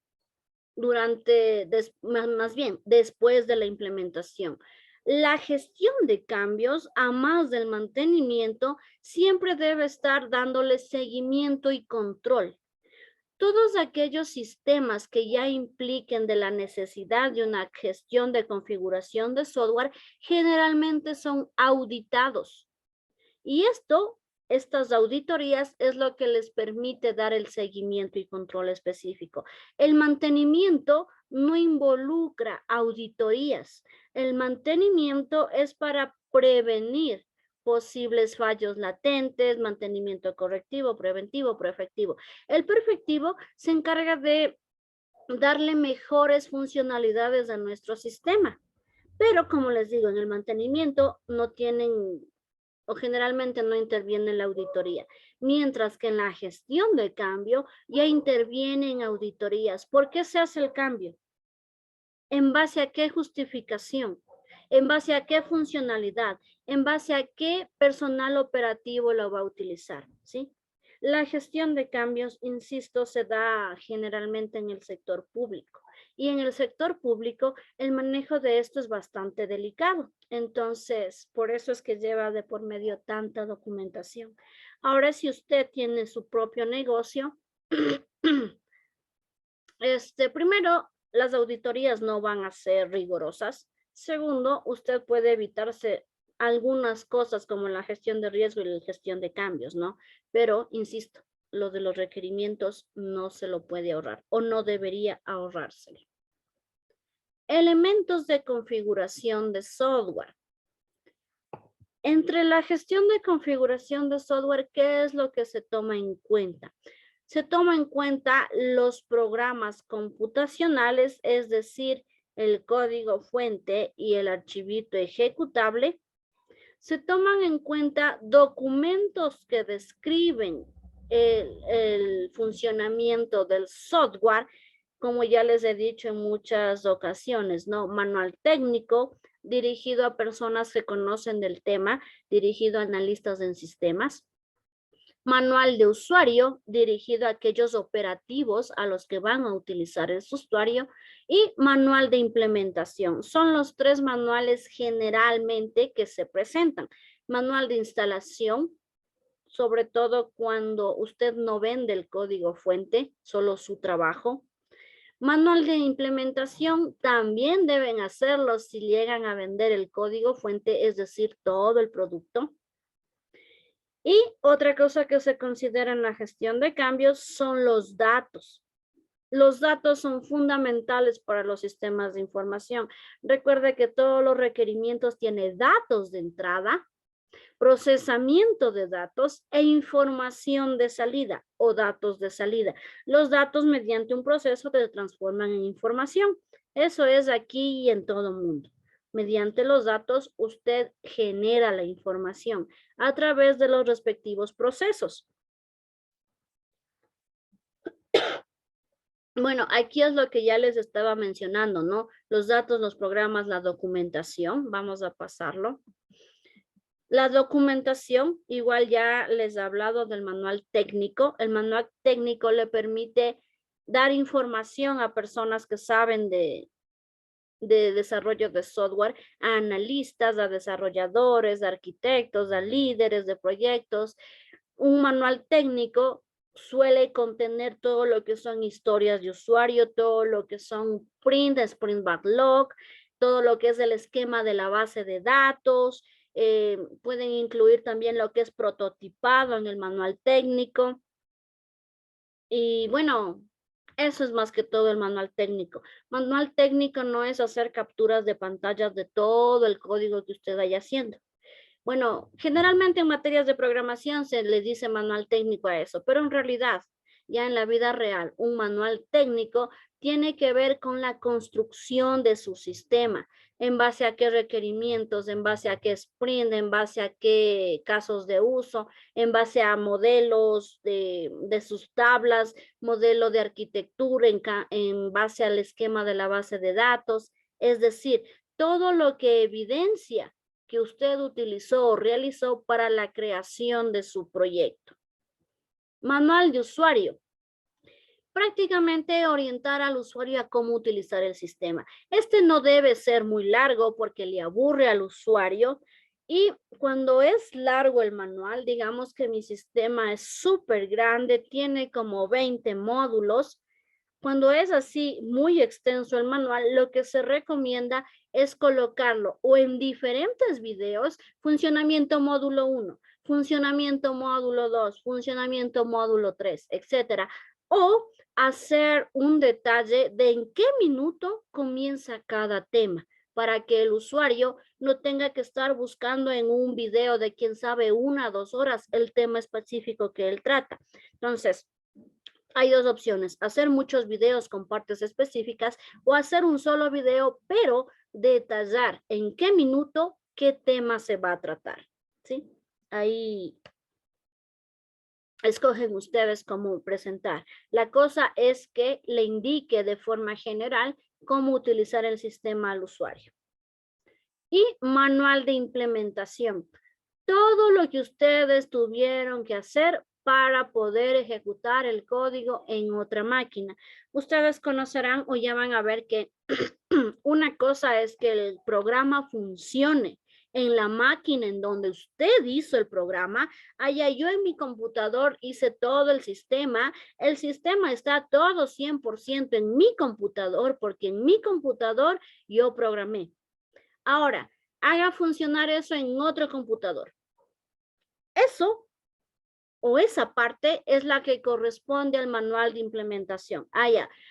más bien, después de la implementación. La gestión de cambios, a más del mantenimiento, siempre debe estar dándole seguimiento y control. Todos aquellos sistemas que ya impliquen de la necesidad de una gestión de configuración de software generalmente son auditados. Y estas auditorías es lo que les permite dar el seguimiento y control específico. El mantenimiento no involucra auditorías. El mantenimiento es para prevenir posibles fallos latentes, mantenimiento correctivo, preventivo, perfectivo. El perfectivo se encarga de darle mejores funcionalidades a nuestro sistema. Pero como les digo, en el mantenimiento no tienen o generalmente no interviene la auditoría, mientras que en la gestión del cambio ya intervienen auditorías. ¿Por qué se hace el cambio? ¿En base a qué justificación? ¿En base a qué funcionalidad? ¿En base a qué personal operativo lo va a utilizar? ¿Sí? La gestión de cambios, insisto, se da generalmente en el sector público. Y en el sector público, el manejo de esto es bastante delicado. Entonces, por eso es que lleva de por medio tanta documentación. Ahora, si usted tiene su propio negocio, primero, las auditorías no van a ser rigurosas. Segundo, usted puede evitarse algunas cosas como la gestión de riesgo y la gestión de cambios, ¿no? Pero, insisto, lo de los requerimientos no se lo puede ahorrar o no debería ahorrárselo. Elementos de configuración de software. Entre la gestión de configuración de software, ¿qué es lo que se toma en cuenta? Se toma en cuenta los programas computacionales, es decir, el código fuente y el archivito ejecutable. Se toman en cuenta documentos que describen el funcionamiento del software, como ya les he dicho en muchas ocasiones, ¿no? Manual técnico dirigido a personas que conocen del tema, dirigido a analistas en sistemas. Manual de usuario dirigido a aquellos operativos a los que van a utilizar el usuario y manual de implementación. Son los tres manuales generalmente que se presentan. Manual de instalación, sobre todo cuando usted no vende el código fuente, solo su trabajo. Manual de implementación también deben hacerlo si llegan a vender el código fuente, es decir, todo el producto. Y otra cosa que se considera en la gestión de cambios son los datos. Los datos son fundamentales para los sistemas de información. Recuerde que todos los requerimientos tienen datos de entrada, procesamiento de datos e información de salida o datos de salida. Los datos mediante un proceso se transforman en información. Eso es aquí y en todo el mundo. Mediante los datos, usted genera la información a través de los respectivos procesos. Bueno, aquí es lo que ya les estaba mencionando, ¿no? Los datos, los programas, la documentación. Vamos a pasarlo. La documentación, igual ya les he hablado del manual técnico. El manual técnico le permite dar información a personas que saben de desarrollo de software, a analistas, a desarrolladores, a arquitectos, a líderes de proyectos. Un manual técnico suele contener todo lo que son historias de usuario, todo lo que son sprint backlog, todo lo que es el esquema de la base de datos. Pueden incluir también lo que es prototipado en el manual técnico. Y bueno, eso es más que todo el manual técnico. Manual técnico no es hacer capturas de pantallas de todo el código que usted vaya haciendo. Bueno, generalmente en materias de programación se le dice manual técnico a eso, pero en realidad, ya en la vida real, un manual técnico tiene que ver con la construcción de su sistema, en base a qué requerimientos, en base a qué sprint, en base a qué casos de uso, en base a modelos de sus tablas, modelo de arquitectura, en base al esquema de la base de datos, es decir, todo lo que evidencia que usted utilizó o realizó para la creación de su proyecto. Manual de usuario. Prácticamente orientar al usuario a cómo utilizar el sistema. Este no debe ser muy largo porque le aburre al usuario. Y cuando es largo el manual, digamos que mi sistema es súper grande, tiene como 20 módulos. Cuando es así muy extenso el manual, lo que se recomienda es colocarlo o en diferentes videos, funcionamiento módulo 1, funcionamiento módulo 2, funcionamiento módulo 3, etcétera. O hacer un detalle de en qué minuto comienza cada tema para que el usuario no tenga que estar buscando en un video de quién sabe 1 o 2 horas el tema específico que él trata. Entonces, Hay dos opciones, hacer muchos videos con partes específicas o hacer un solo video, pero detallar en qué minuto, qué tema se va a tratar, ¿sí? Ahí escogen ustedes cómo presentar. La cosa es que le indique de forma general cómo utilizar el sistema al usuario. Y manual de implementación. Todo lo que ustedes tuvieron que hacer para poder ejecutar el código en otra máquina. Ustedes conocerán o ya van a ver que una cosa es que el programa funcione en la máquina en donde usted hizo el programa. Allá yo en mi computador hice todo el sistema está todo 100% en mi computador porque en mi computador yo programé. Ahora, haga funcionar eso en otro computador. Eso o esa parte es la que corresponde al manual de implementación.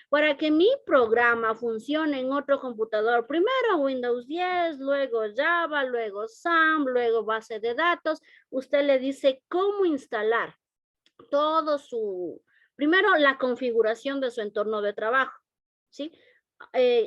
Para que mi programa funcione en otro computador, primero Windows 10, luego Java, luego SAM, luego base de datos, usted le dice cómo instalar todo primero la configuración de su entorno de trabajo, ¿sí?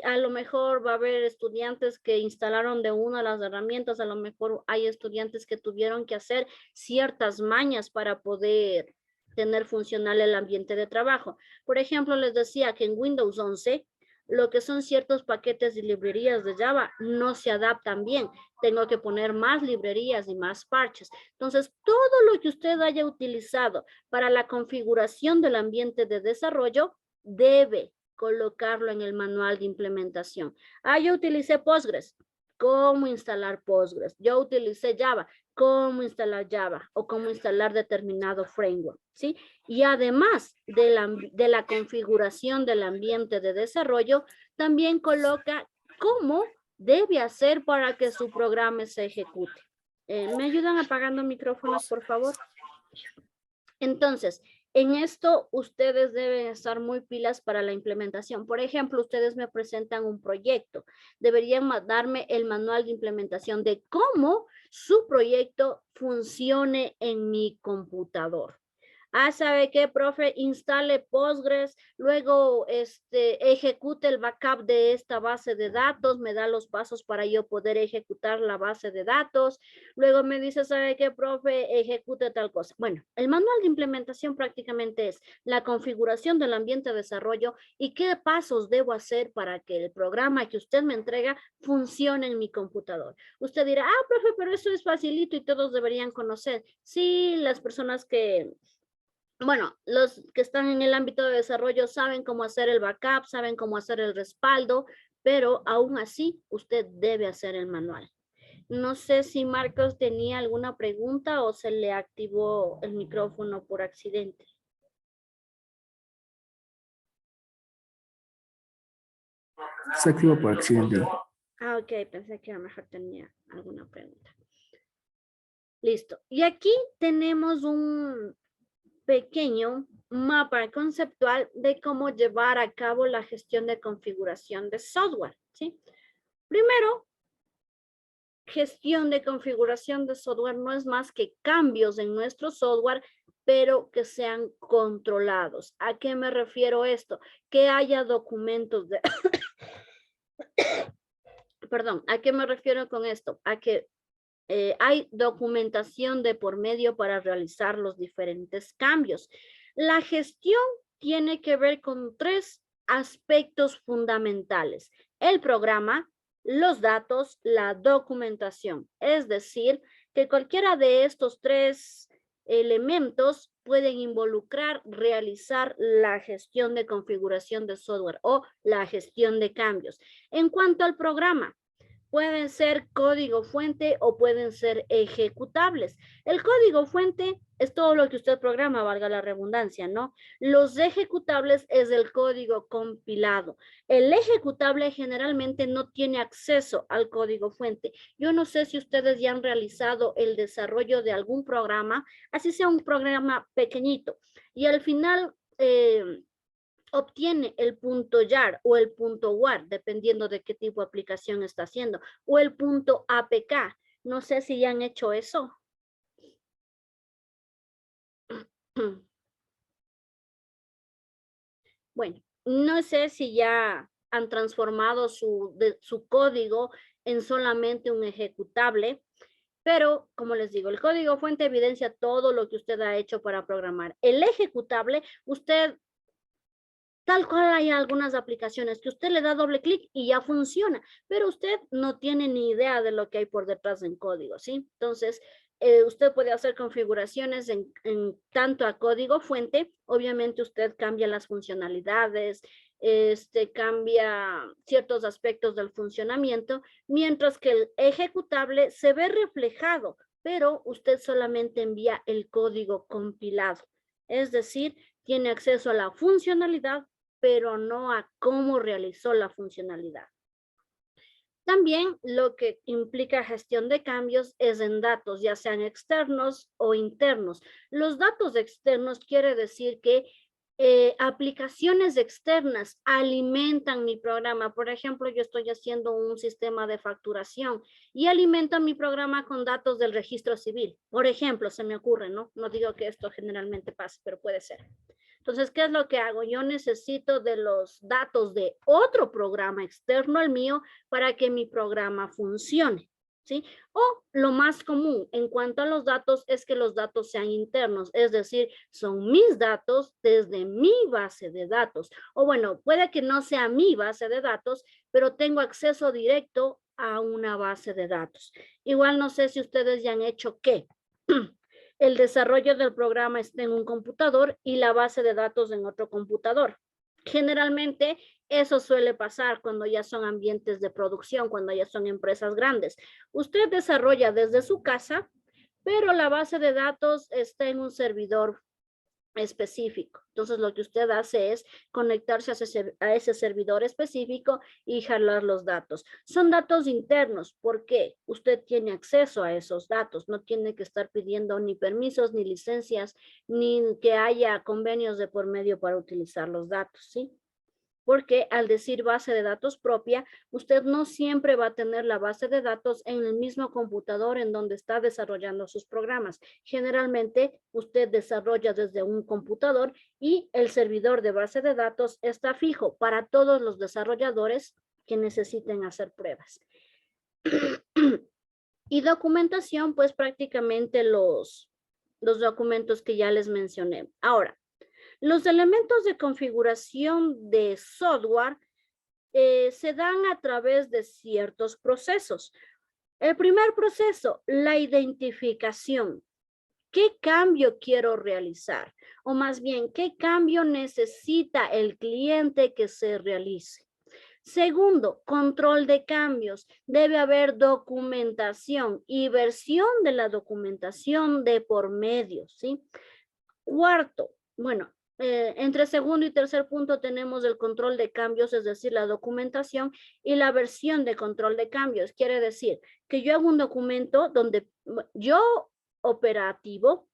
A lo mejor va a haber estudiantes que instalaron de una de las herramientas, a lo mejor hay estudiantes que tuvieron que hacer ciertas mañas para poder tener funcional el ambiente de trabajo. Por ejemplo, les decía que en Windows 11, lo que son ciertos paquetes y librerías de Java no se adaptan bien. Tengo que poner más librerías y más parches. Entonces, todo lo que usted haya utilizado para la configuración del ambiente de desarrollo debe colocarlo en el manual de implementación. Yo utilicé Postgres. ¿Cómo instalar Postgres? Yo utilicé Java. ¿Cómo instalar Java? O cómo instalar determinado framework, ¿sí? Y además de la configuración del ambiente de desarrollo, también coloca cómo debe hacer para que su programa se ejecute. ¿Me ayudan apagando micrófonos, por favor? Entonces, en esto ustedes deben estar muy pilas para la implementación. Por ejemplo, ustedes me presentan un proyecto. Deberían darme el manual de implementación de cómo su proyecto funcione en mi computador. ¿Sabe qué, profe? Instale Postgres, luego ejecute el backup de esta base de datos, me da los pasos para yo poder ejecutar la base de datos, luego me dice, ¿sabe qué, profe? Ejecute tal cosa. Bueno, el manual de implementación prácticamente es la configuración del ambiente de desarrollo y qué pasos debo hacer para que el programa que usted me entrega funcione en mi computador. Usted dirá, profe, pero eso es facilito y todos deberían conocer. Sí, las personas que... Bueno, los que están en el ámbito de desarrollo saben cómo hacer el backup, saben cómo hacer el respaldo, pero aún así usted debe hacer el manual. No sé si Marcos tenía alguna pregunta o se le activó el micrófono por accidente. Se activó por accidente. Ok, pensé que a lo mejor tenía alguna pregunta. Listo. Y aquí tenemos un pequeño mapa conceptual de cómo llevar a cabo la gestión de configuración de software, ¿sí? Primero, gestión de configuración de software no es más que cambios en nuestro software, pero que sean controlados. ¿A qué me refiero esto? Que haya documentos de... Perdón, ¿a qué me refiero con esto? A que hay documentación de por medio para realizar los diferentes cambios. La gestión tiene que ver con 3 aspectos fundamentales: el programa, los datos, la documentación. Es decir, que cualquiera de estos 3 elementos pueden involucrar realizar la gestión de configuración de software o la gestión de cambios. En cuanto al programa, pueden ser código fuente o pueden ser ejecutables. El código fuente es todo lo que usted programa, valga la redundancia, ¿no? Los ejecutables es el código compilado. El ejecutable generalmente no tiene acceso al código fuente. Yo no sé si ustedes ya han realizado el desarrollo de algún programa, así sea un programa pequeñito, y al final... obtiene el punto .jar o el punto .war, dependiendo de qué tipo de aplicación está haciendo, o el punto APK. No sé si ya han hecho eso. Bueno, no sé si ya han transformado su código en solamente un ejecutable, pero como les digo, el código fuente evidencia todo lo que usted ha hecho para programar. El ejecutable, usted, tal cual hay algunas aplicaciones que usted le da doble clic y ya funciona, pero usted no tiene ni idea de lo que hay por detrás en código, ¿sí? Entonces, usted puede hacer configuraciones en tanto a código fuente, obviamente usted cambia las funcionalidades, cambia ciertos aspectos del funcionamiento, mientras que el ejecutable se ve reflejado, pero usted solamente envía el código compilado. Es decir, tiene acceso a la funcionalidad, pero no a cómo realizó la funcionalidad. También lo que implica gestión de cambios es en datos, ya sean externos o internos. Los datos externos quiere decir que aplicaciones externas alimentan mi programa. Por ejemplo, yo estoy haciendo un sistema de facturación y alimento mi programa con datos del registro civil. Por ejemplo, se me ocurre, ¿no? No digo que esto generalmente pase, pero puede ser. Entonces, ¿qué es lo que hago? Yo necesito de los datos de otro programa externo al mío para que mi programa funcione, ¿sí? O lo más común en cuanto a los datos es que los datos sean internos, es decir, son mis datos desde mi base de datos. O bueno, puede que no sea mi base de datos, pero tengo acceso directo a una base de datos. Igual no sé si ustedes ya han hecho ¿qué? El desarrollo del programa está en un computador y la base de datos en otro computador. Generalmente eso suele pasar cuando ya son ambientes de producción, cuando ya son empresas grandes. Usted desarrolla desde su casa, pero la base de datos está en un servidor específico. Entonces lo que usted hace es conectarse a ese servidor específico y jalar los datos. Son datos internos porque usted tiene acceso a esos datos, no tiene que estar pidiendo ni permisos, ni licencias, ni que haya convenios de por medio para utilizar los datos, ¿sí? Porque al decir base de datos propia, usted no siempre va a tener la base de datos en el mismo computador en donde está desarrollando sus programas. Generalmente, usted desarrolla desde un computador y el servidor de base de datos está fijo para todos los desarrolladores que necesiten hacer pruebas. Y documentación, pues prácticamente los documentos que ya les mencioné. Ahora, los elementos de configuración de software se dan a través de ciertos procesos. El primer proceso, la identificación. ¿Qué cambio quiero realizar? O más bien, ¿qué cambio necesita el cliente que se realice? Segundo, control de cambios. Debe haber documentación y versión de la documentación de por medio, ¿sí? Cuarto, bueno, entre segundo y tercer punto tenemos el control de cambios, es decir, la documentación y la versión de control de cambios. Quiere decir que yo hago un documento donde yo, operativo,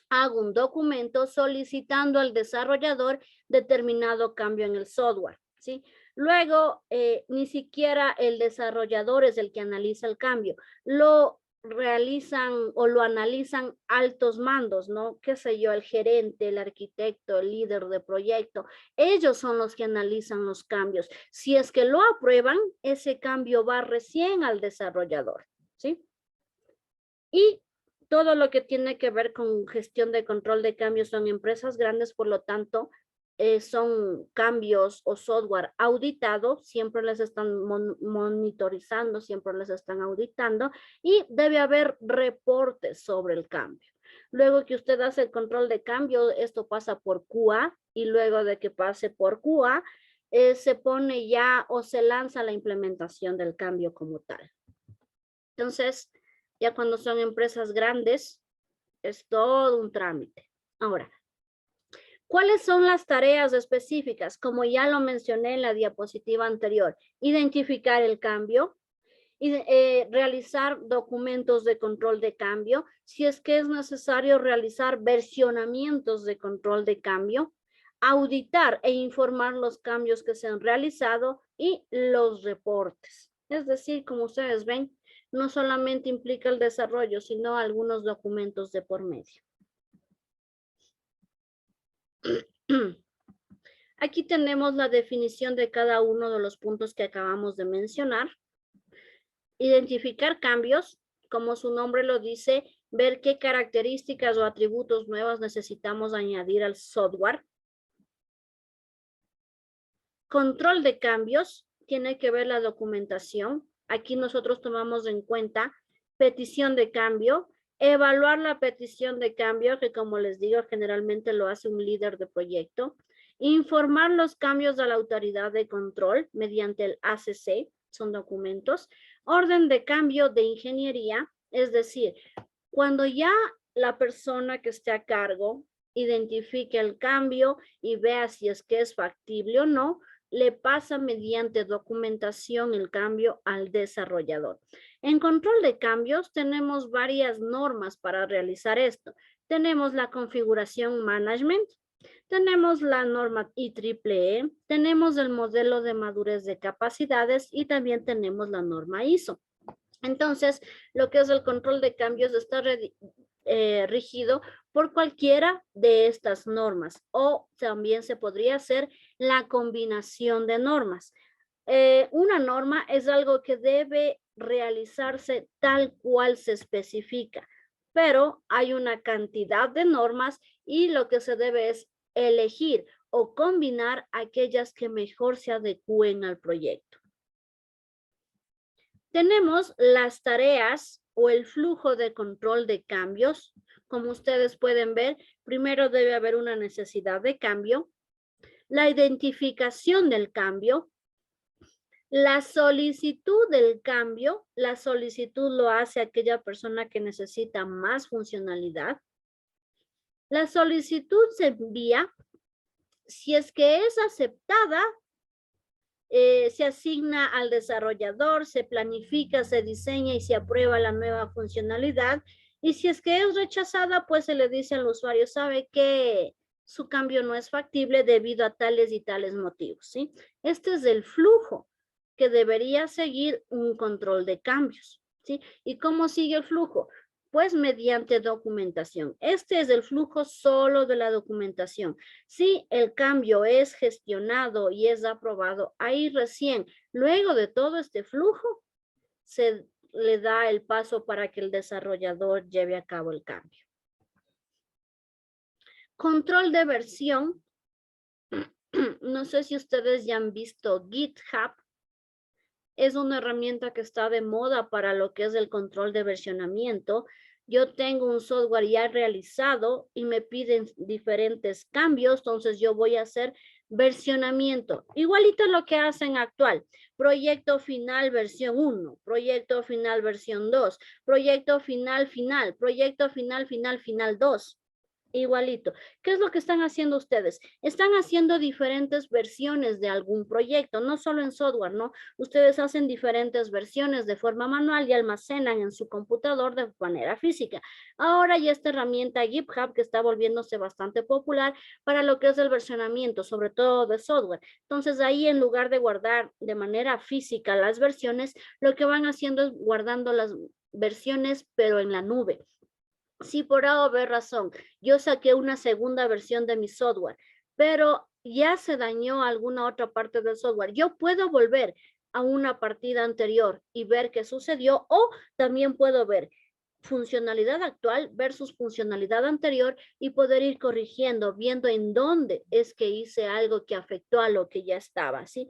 hago un documento solicitando al desarrollador determinado cambio en el software, ¿sí? Luego, ni siquiera el desarrollador es el que analiza el cambio, lo realizan o lo analizan altos mandos, ¿no? Qué sé yo, el gerente, el arquitecto, el líder de proyecto, ellos son los que analizan los cambios. Si es que lo aprueban, ese cambio va recién al desarrollador, ¿sí? Y todo lo que tiene que ver con gestión de control de cambios son empresas grandes, por lo tanto, son cambios o software auditado, siempre les están monitorizando, siempre les están auditando y debe haber reportes sobre el cambio. Luego que usted hace el control de cambio, esto pasa por QA y luego de que pase por QA, se pone ya o se lanza la implementación del cambio como tal. Entonces, ya cuando son empresas grandes, es todo un trámite. Ahora, ¿cuáles son las tareas específicas? Como ya lo mencioné en la diapositiva anterior, identificar el cambio, y realizar documentos de control de cambio, si es que es necesario realizar versionamientos de control de cambio, auditar e informar los cambios que se han realizado y los reportes. Es decir, como ustedes ven, no solamente implica el desarrollo, sino algunos documentos de por medio. Aquí tenemos la definición de cada uno de los puntos que acabamos de mencionar. Identificar cambios, como su nombre lo dice, ver qué características o atributos nuevos necesitamos añadir al software. Control de cambios, tiene que ver la documentación. Aquí nosotros tomamos en cuenta petición de cambio, evaluar la petición de cambio, que como les digo, generalmente lo hace un líder de proyecto. Informar los cambios a la autoridad de control mediante el ACC, son documentos. Orden de cambio de ingeniería, es decir, cuando ya la persona que esté a cargo identifique el cambio y vea si es que es factible o no, le pasa mediante documentación el cambio al desarrollador. En control de cambios tenemos varias normas para realizar esto. Tenemos la configuración management, tenemos la norma IEEE, tenemos el modelo de madurez de capacidades y también tenemos la norma ISO. Entonces, lo que es el control de cambios está rigido por cualquiera de estas normas, o también se podría hacer la combinación de normas. Una norma es algo que debe realizarse tal cual se especifica, pero hay una cantidad de normas y lo que se debe es elegir o combinar aquellas que mejor se adecúen al proyecto. Tenemos las tareas o el flujo de control de cambios. Como ustedes pueden ver, primero debe haber una necesidad de cambio, la identificación del cambio, la solicitud del cambio. La solicitud lo hace aquella persona que necesita más funcionalidad. La solicitud se envía. Si es que es aceptada, se asigna al desarrollador, se planifica, se diseña y se aprueba la nueva funcionalidad. Y si es que es rechazada, pues se le dice al usuario, sabe que su cambio no es factible debido a tales y tales motivos, ¿sí? Este es el flujo que debería seguir un control de cambios, ¿sí? ¿Y cómo sigue el flujo? Pues mediante documentación. Este es el flujo solo de la documentación. Si el cambio es gestionado y es aprobado, ahí recién, luego de todo este flujo, se le da el paso para que el desarrollador lleve a cabo el cambio. Control de versión. No sé si ustedes ya han visto GitHub. Es una herramienta que está de moda para lo que es el control de versionamiento. Yo tengo un software ya realizado y me piden diferentes cambios, entonces yo voy a hacer versionamiento. Igualito lo que hacen actual. Proyecto final versión 1, proyecto final versión 2, proyecto final, proyecto final 2. Igualito. ¿Qué es lo que están haciendo ustedes? Están haciendo diferentes versiones de algún proyecto, no solo en software, ¿no? Ustedes hacen diferentes versiones de forma manual y almacenan en su computador de manera física. Ahora ya esta herramienta GitHub que está volviéndose bastante popular para lo que es el versionamiento, sobre todo de software. Entonces ahí en lugar de guardar de manera física las versiones, lo que van haciendo es guardando las versiones pero en la nube. Si por A o B razón yo saqué una segunda versión de mi software, pero ya se dañó alguna otra parte del software, yo puedo volver a una partida anterior y ver qué sucedió, o también puedo ver funcionalidad actual versus funcionalidad anterior y poder ir corrigiendo, viendo en dónde es que hice algo que afectó a lo que ya estaba, ¿sí?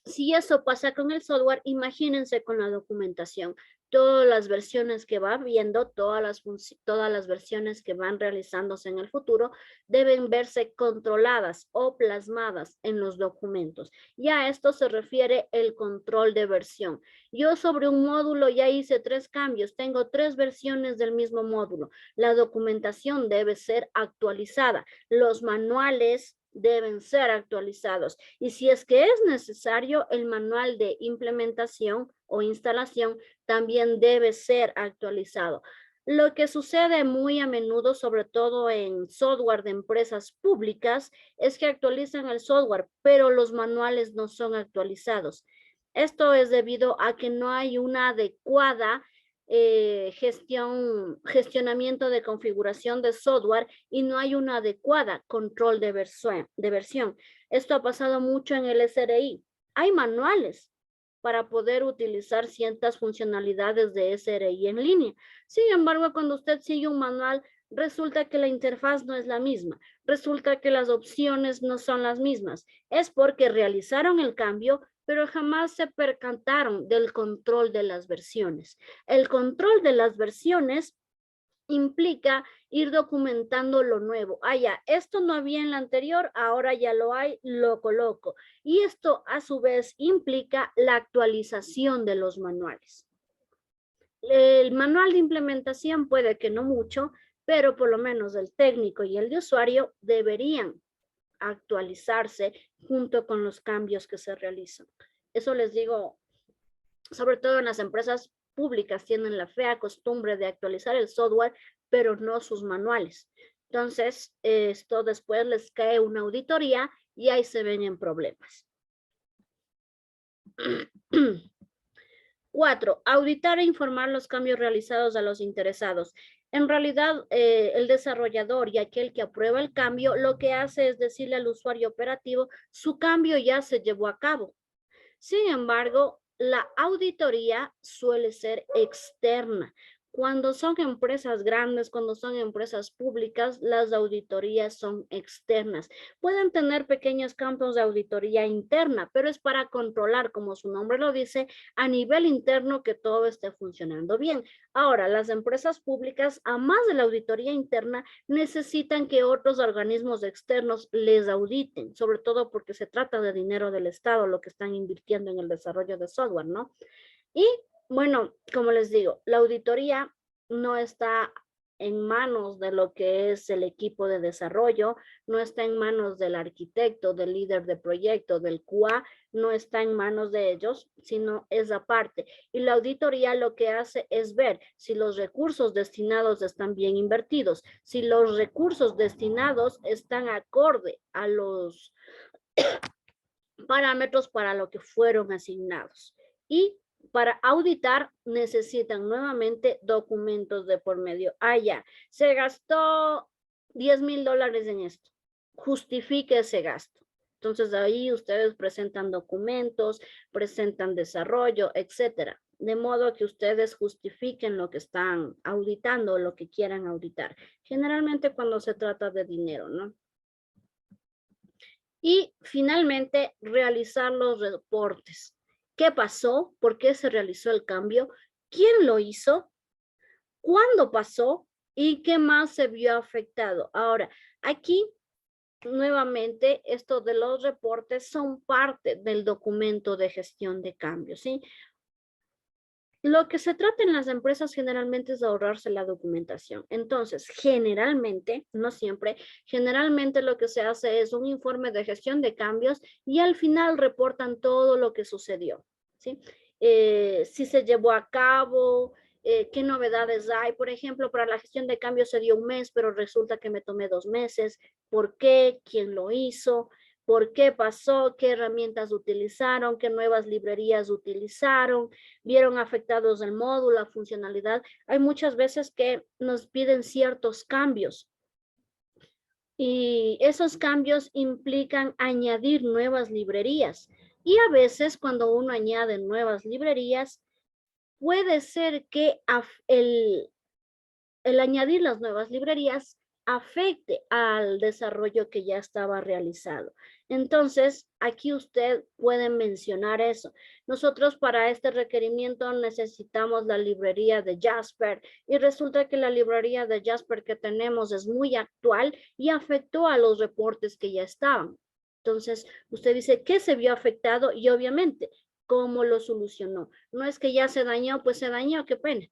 Si eso pasa con el software, imagínense con la documentación. Todas las versiones que va viendo, todas las versiones que van realizándose en el futuro, deben verse controladas o plasmadas en los documentos. Y a esto se refiere el control de versión. Yo sobre un módulo ya hice 3 cambios, tengo 3 versiones del mismo módulo. La documentación debe ser actualizada. Los manuales deben ser actualizados. Y si es que es necesario, el manual de implementación o instalación también debe ser actualizado. Lo que sucede muy a menudo, sobre todo en software de empresas públicas, es que actualizan el software, pero los manuales no son actualizados. Esto es debido a que no hay una adecuada gestionamiento de configuración de software y no hay una adecuada control de versión. Esto ha pasado mucho en el SRI. Hay manuales para poder utilizar ciertas funcionalidades de SRI en línea. Sin embargo, cuando usted sigue un manual, resulta que la interfaz no es la misma, resulta que las opciones no son las mismas. Es porque realizaron el cambio, pero jamás se percataron del control de las versiones. El control de las versiones implica ir documentando lo nuevo. Ya, esto no había en la anterior, ahora ya lo hay, lo coloco. Y esto a su vez implica la actualización de los manuales. El manual de implementación puede que no mucho, pero por lo menos el técnico y el de usuario deberían actualizarse junto con los cambios que se realizan. Eso les digo, sobre todo en las empresas públicas tienen la fea costumbre de actualizar el software, pero no sus manuales. Entonces, esto después les cae una auditoría y ahí se ven en problemas. 4. Auditar e informar los cambios realizados a los interesados. En realidad, el desarrollador y aquel que aprueba el cambio, lo que hace es decirle al usuario operativo, su cambio ya se llevó a cabo. Sin embargo, la auditoría suele ser externa. Cuando son empresas grandes, cuando son empresas públicas, las auditorías son externas. Pueden tener pequeños campos de auditoría interna, pero es para controlar, como su nombre lo dice, a nivel interno que todo esté funcionando bien. Ahora, las empresas públicas, a más de la auditoría interna, necesitan que otros organismos externos les auditen, sobre todo porque se trata de dinero del Estado, lo que están invirtiendo en el desarrollo de software, ¿no? Y bueno, como les digo, la auditoría no está en manos de lo que es el equipo de desarrollo, no está en manos del arquitecto, del líder de proyecto, del QA, no está en manos de ellos, sino es aparte. Y la auditoría lo que hace es ver si los recursos destinados están bien invertidos, si los recursos destinados están acorde a los parámetros para lo que fueron asignados. Y para auditar necesitan nuevamente documentos de por medio. Ya, se gastó $10,000 en esto. Justifique ese gasto. Entonces ahí ustedes presentan documentos, presentan desarrollo, etcétera. De modo que ustedes justifiquen lo que están auditando o lo que quieran auditar. Generalmente cuando se trata de dinero, ¿no? Y finalmente, realizar los reportes. ¿Qué pasó? ¿Por qué se realizó el cambio? ¿Quién lo hizo? ¿Cuándo pasó? ¿Y qué más se vio afectado? Ahora, aquí, nuevamente, esto de los reportes son parte del documento de gestión de cambios, ¿sí? Lo que se trata en las empresas generalmente es de ahorrarse la documentación. Entonces, generalmente, no siempre, generalmente lo que se hace es un informe de gestión de cambios y al final reportan todo lo que sucedió, ¿sí? Si se llevó a cabo, qué novedades hay. Por ejemplo, para la gestión de cambios se dio 1 mes, pero resulta que me tomé 2 meses. ¿Por qué? ¿Quién lo hizo? ¿Por qué pasó? ¿Qué herramientas utilizaron? ¿Qué nuevas librerías utilizaron? ¿Vieron afectados el módulo, la funcionalidad? Hay muchas veces que nos piden ciertos cambios y esos cambios implican añadir nuevas librerías. Y a veces cuando uno añade nuevas librerías, puede ser que el añadir las nuevas librerías afecte al desarrollo que ya estaba realizado. Entonces, aquí usted puede mencionar eso. Nosotros para este requerimiento necesitamos la librería de Jasper y resulta que la librería de Jasper que tenemos es muy actual y afectó a los reportes que ya estaban. Entonces, usted dice, ¿qué se vio afectado? Y obviamente, ¿cómo lo solucionó? No es que ya se dañó, pues se dañó, qué pena.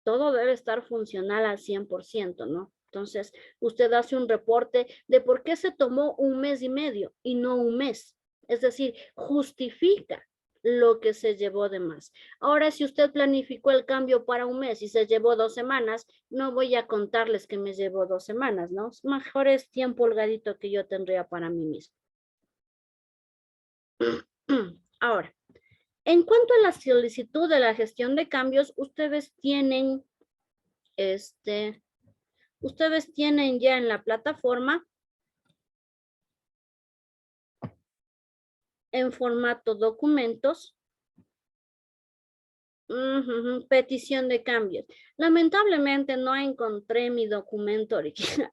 Todo debe estar funcional al 100%, ¿no? Entonces, usted hace un reporte de por qué se tomó 1 mes y medio y no 1 mes. Es decir, justifica lo que se llevó de más. Ahora, si usted planificó el cambio para 1 mes y se llevó 2 semanas, no voy a contarles que me llevó 2 semanas, ¿no? Mejor es tiempo holgadito que yo tendría para mí mismo. Ahora, En cuanto a la solicitud de la gestión de cambios, ustedes tienen ya en la plataforma en formato documentos, petición de cambios. Lamentablemente no encontré mi documento original.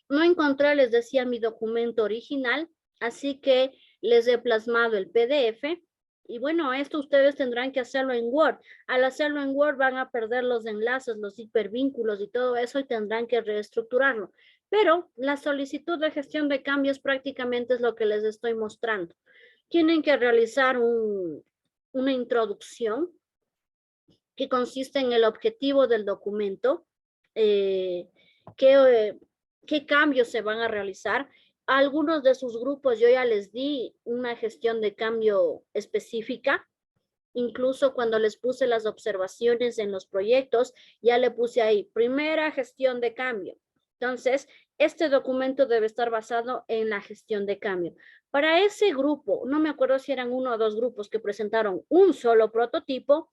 No encontré, les decía, mi documento original, así que les he plasmado el PDF. Y bueno, esto ustedes tendrán que hacerlo en Word. Al hacerlo en Word van a perder los enlaces, los hipervínculos y todo eso y tendrán que reestructurarlo. Pero la solicitud de gestión de cambios prácticamente es lo que les estoy mostrando. Tienen que realizar una introducción que consiste en el objetivo del documento, qué cambios se van a realizar. A algunos de sus grupos yo ya les di una gestión de cambio específica. Incluso cuando les puse las observaciones en los proyectos, ya le puse ahí, primera gestión de cambio. Entonces, este documento debe estar basado en la gestión de cambio. Para ese grupo, no me acuerdo si eran 1 o 2 grupos que presentaron un solo prototipo,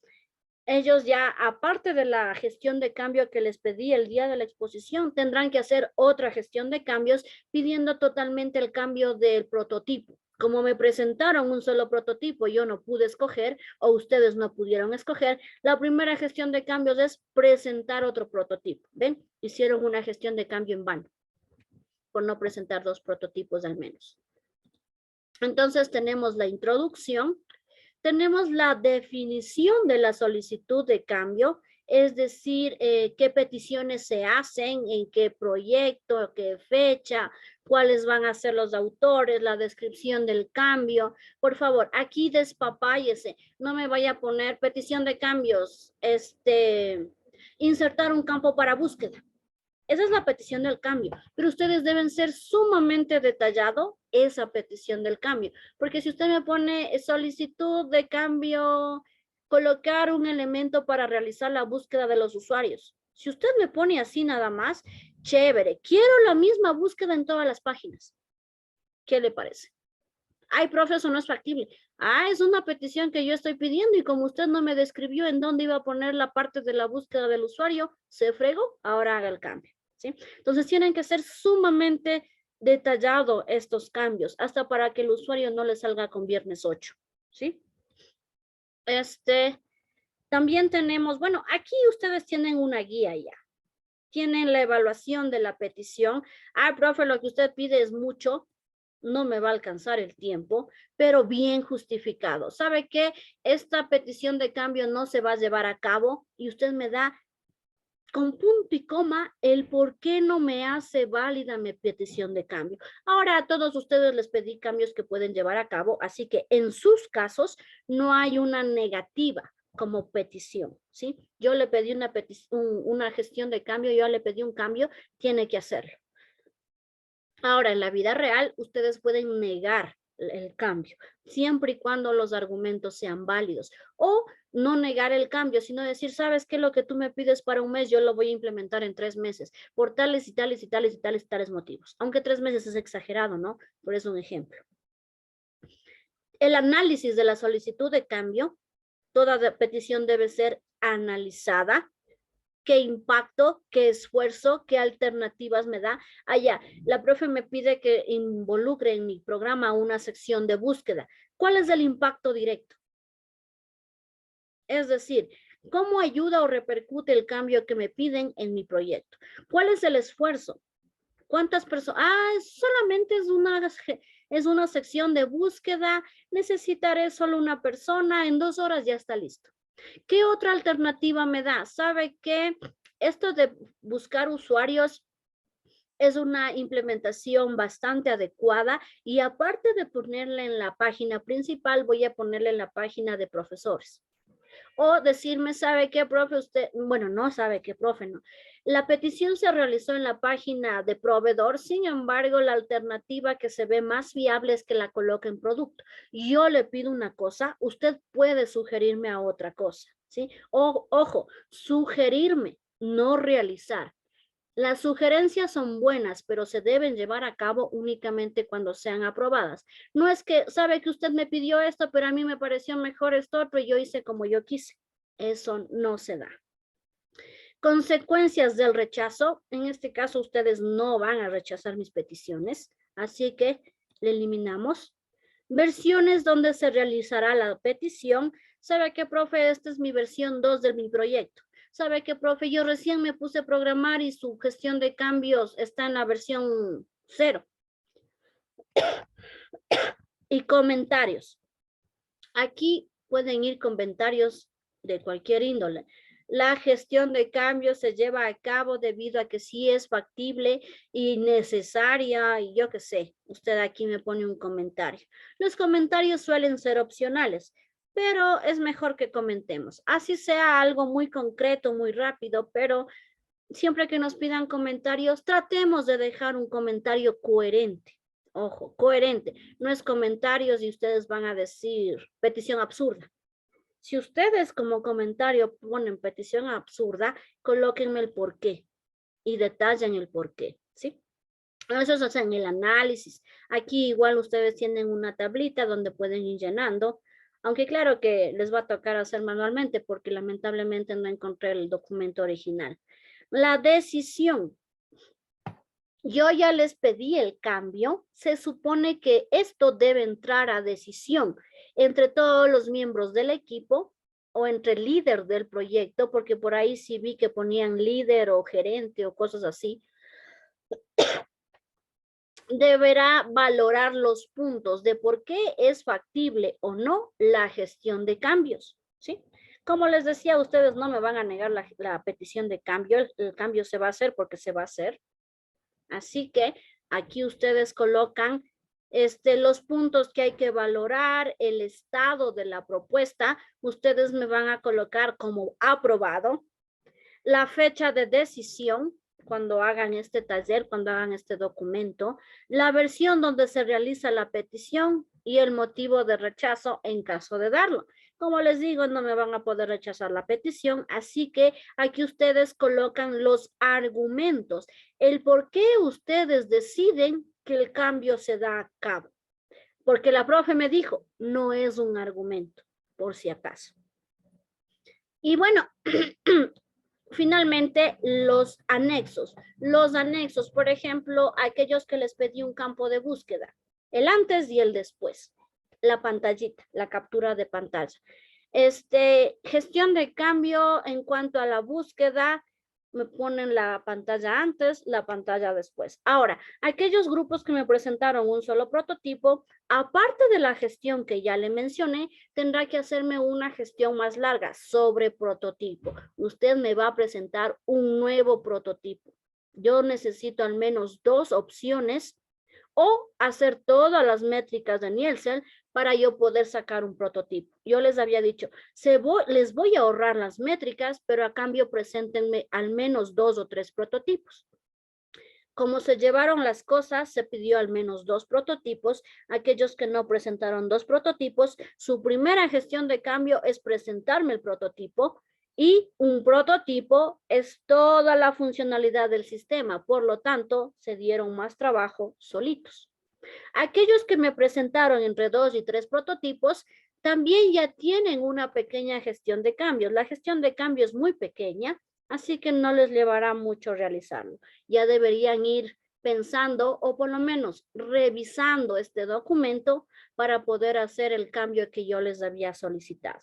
ellos ya, aparte de la gestión de cambio que les pedí el día de la exposición, tendrán que hacer otra gestión de cambios pidiendo totalmente el cambio del prototipo. Como me presentaron un solo prototipo, yo no pude escoger o ustedes no pudieron escoger, la primera gestión de cambios es presentar otro prototipo. ¿Ven? Hicieron una gestión de cambio en vano por no presentar 2 prototipos al menos. Entonces tenemos la introducción. Tenemos la definición de la solicitud de cambio, es decir, qué peticiones se hacen, en qué proyecto, qué fecha, cuáles van a ser los autores, la descripción del cambio. Por favor, aquí despapáyese, no me vaya a poner petición de cambios, insertar un campo para búsqueda. Esa es la petición del cambio, pero ustedes deben ser sumamente detallado esa petición del cambio, porque si usted me pone solicitud de cambio, colocar un elemento para realizar la búsqueda de los usuarios, si usted me pone así nada más, chévere, quiero la misma búsqueda en todas las páginas. ¿Qué le parece? Ay, profe, eso no es factible. Es una petición que yo estoy pidiendo y como usted no me describió en dónde iba a poner la parte de la búsqueda del usuario, se fregó, ahora haga el cambio. ¿Sí? Entonces tienen que ser sumamente detallados estos cambios, hasta para que el usuario no le salga con viernes 8, ¿sí? También tenemos, bueno, aquí ustedes tienen una guía ya. Tienen la evaluación de la petición. Profe, lo que usted pide es mucho, no me va a alcanzar el tiempo, pero bien justificado. ¿Sabe qué? Esta petición de cambio no se va a llevar a cabo y usted me da con punto y coma el por qué no me hace válida mi petición de cambio. Ahora a todos ustedes les pedí cambios que pueden llevar a cabo, así que en sus casos no hay una negativa como petición, ¿sí? Yo le pedí una gestión de cambio, yo le pedí un cambio, tiene que hacerlo. Ahora, en la vida real, ustedes pueden negar el cambio, siempre y cuando los argumentos sean válidos. O no negar el cambio, sino decir, ¿sabes qué? Lo que tú me pides para un mes, yo lo voy a implementar en 3 meses, por tales y tales y tales y tales y tales motivos. Aunque 3 meses es exagerado, ¿no? Por eso un ejemplo. El análisis de la solicitud de cambio, toda petición debe ser analizada. ¿Qué impacto, qué esfuerzo, qué alternativas me da? La profe me pide que involucre en mi programa una sección de búsqueda. ¿Cuál es el impacto directo? Es decir, ¿cómo ayuda o repercute el cambio que me piden en mi proyecto? ¿Cuál es el esfuerzo? ¿Cuántas personas? Solamente es una sección de búsqueda. Necesitaré solo una persona. En 2 horas ya está listo. ¿Qué otra alternativa me da? ¿Sabe qué? Esto de buscar usuarios es una implementación bastante adecuada y aparte de ponerle en la página principal, voy a ponerle en la página de profesores. O decirme, ¿sabe qué, profe? Usted, bueno, no sabe qué, profe, no. La petición se realizó en la página de proveedor, sin embargo, la alternativa que se ve más viable es que la coloque en producto. Yo le pido una cosa, usted puede sugerirme a otra cosa, ¿sí? Ojo, sugerirme, no realizar. Las sugerencias son buenas, pero se deben llevar a cabo únicamente cuando sean aprobadas. No es que, sabe que usted me pidió esto, pero a mí me pareció mejor esto otro y yo hice como yo quise. Eso no se da. Consecuencias del rechazo. En este caso, ustedes no van a rechazar mis peticiones, así que le eliminamos. Versiones donde se realizará la petición. ¿Sabe qué, profe? Esta es mi versión 2 de mi proyecto. ¿Sabe qué, profe? Yo recién me puse a programar y su gestión de cambios está en la versión 0. Y comentarios. Aquí pueden ir comentarios de cualquier índole. La gestión de cambios se lleva a cabo debido a que sí es factible y necesaria, y yo qué sé, usted aquí me pone un comentario. Los comentarios suelen ser opcionales, pero es mejor que comentemos. Así sea algo muy concreto, muy rápido, pero siempre que nos pidan comentarios, tratemos de dejar un comentario coherente. Ojo, coherente. No es comentarios y ustedes van a decir petición absurda. Si ustedes como comentario ponen petición absurda, colóquenme el porqué y detallen el porqué, ¿sí? Eso es en el análisis. Aquí igual ustedes tienen una tablita donde pueden ir llenando, aunque claro que les va a tocar hacer manualmente porque lamentablemente no encontré el documento original. La decisión. Yo ya les pedí el cambio. Se supone que esto debe entrar a decisión entre todos los miembros del equipo o entre el líder del proyecto, porque por ahí sí vi que ponían líder o gerente o cosas así. Deberá valorar los puntos de por qué es factible o no la gestión de cambios, ¿sí? Como les decía, ustedes no me van a negar la petición de cambio. El cambio se va a hacer porque se va a hacer. Así que aquí ustedes colocan los puntos que hay que valorar, el estado de la propuesta. Ustedes me van a colocar como aprobado. La fecha de decisión, cuando hagan este taller, cuando hagan este documento. La versión donde se realiza la petición y el motivo de rechazo en caso de darlo. Como les digo, no me van a poder rechazar la petición, así que aquí ustedes colocan los argumentos, el por qué ustedes deciden que el cambio se da a cabo. Porque la profe me dijo, no es un argumento, por si acaso. Y bueno, finalmente los anexos. Los anexos, por ejemplo, aquellos que les pedí un campo de búsqueda, el antes y el después. La pantallita, la captura de pantalla. Gestión de cambio en cuanto a la búsqueda, me ponen la pantalla antes, la pantalla después. Ahora, aquellos grupos que me presentaron un solo prototipo, aparte de la gestión que ya le mencioné, tendrá que hacerme una gestión más larga sobre prototipo. Usted me va a presentar un nuevo prototipo. Yo necesito al menos 2 opciones o hacer todas las métricas de Nielsen para yo poder sacar un prototipo. Yo les había dicho, les voy a ahorrar las métricas, pero a cambio preséntenme al menos 2 o 3 prototipos. Como se llevaron las cosas, se pidió al menos 2 prototipos. Aquellos que no presentaron 2 prototipos, su primera gestión de cambio es presentarme el prototipo. Y un prototipo es toda la funcionalidad del sistema, por lo tanto, se dieron más trabajo solitos. Aquellos que me presentaron entre 2 y 3 prototipos, también ya tienen una pequeña gestión de cambios. La gestión de cambios es muy pequeña, así que no les llevará mucho realizarlo. Ya deberían ir pensando o por lo menos revisando este documento para poder hacer el cambio que yo les había solicitado.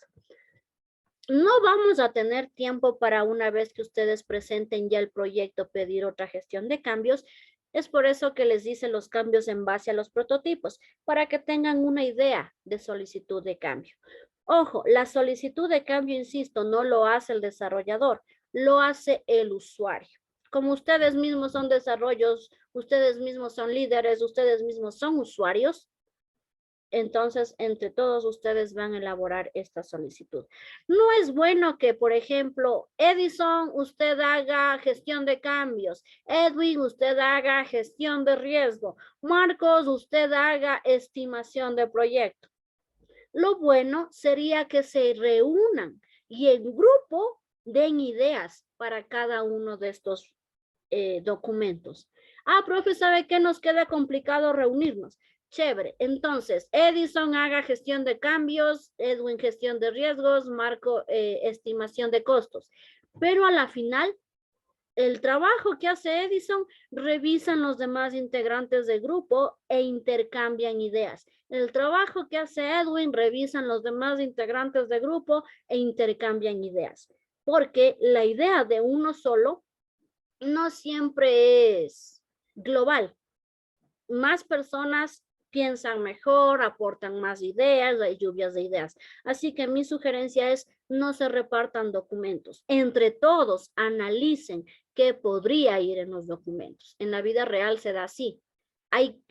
No vamos a tener tiempo para una vez que ustedes presenten ya el proyecto pedir otra gestión de cambios. Es por eso que les dice los cambios en base a los prototipos, para que tengan una idea de solicitud de cambio. Ojo, la solicitud de cambio, insisto, no lo hace el desarrollador, lo hace el usuario. Como ustedes mismos son desarrollos, ustedes mismos son líderes, ustedes mismos son usuarios, entonces, entre todos ustedes van a elaborar esta solicitud. No es bueno que, por ejemplo, Edison, usted haga gestión de cambios. Edwin, usted haga gestión de riesgo. Marcos, usted haga estimación de proyecto. Lo bueno sería que se reúnan y en grupo den ideas para cada uno de estos documentos. Ah, profe, ¿sabe qué? Nos queda complicado reunirnos. Chévere. Entonces, Edison haga gestión de cambios, Edwin gestión de riesgos, Marco estimación de costos. Pero a la final, el trabajo que hace Edison, revisan los demás integrantes del grupo e intercambian ideas. El trabajo que hace Edwin, revisan los demás integrantes del grupo e intercambian ideas. Porque la idea de uno solo no siempre es global. Más personas piensan mejor, aportan más ideas, hay lluvias de ideas. Así que mi sugerencia es no se repartan documentos. Entre todos analicen qué podría ir en los documentos. En la vida real se da así.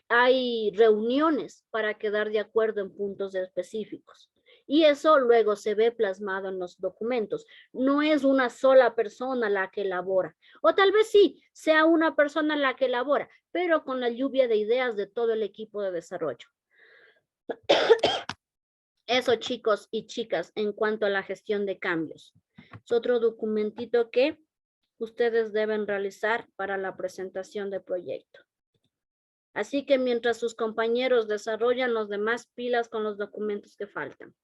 Hay reuniones para quedar de acuerdo en puntos específicos. Y eso luego se ve plasmado en los documentos. No es una sola persona la que elabora. O tal vez sí, sea una persona la que elabora, pero con la lluvia de ideas de todo el equipo de desarrollo. Eso, chicos y chicas, en cuanto a la gestión de cambios. Es otro documentito que ustedes deben realizar para la presentación del proyecto. Así que mientras sus compañeros desarrollan los demás, pilas con los documentos que faltan.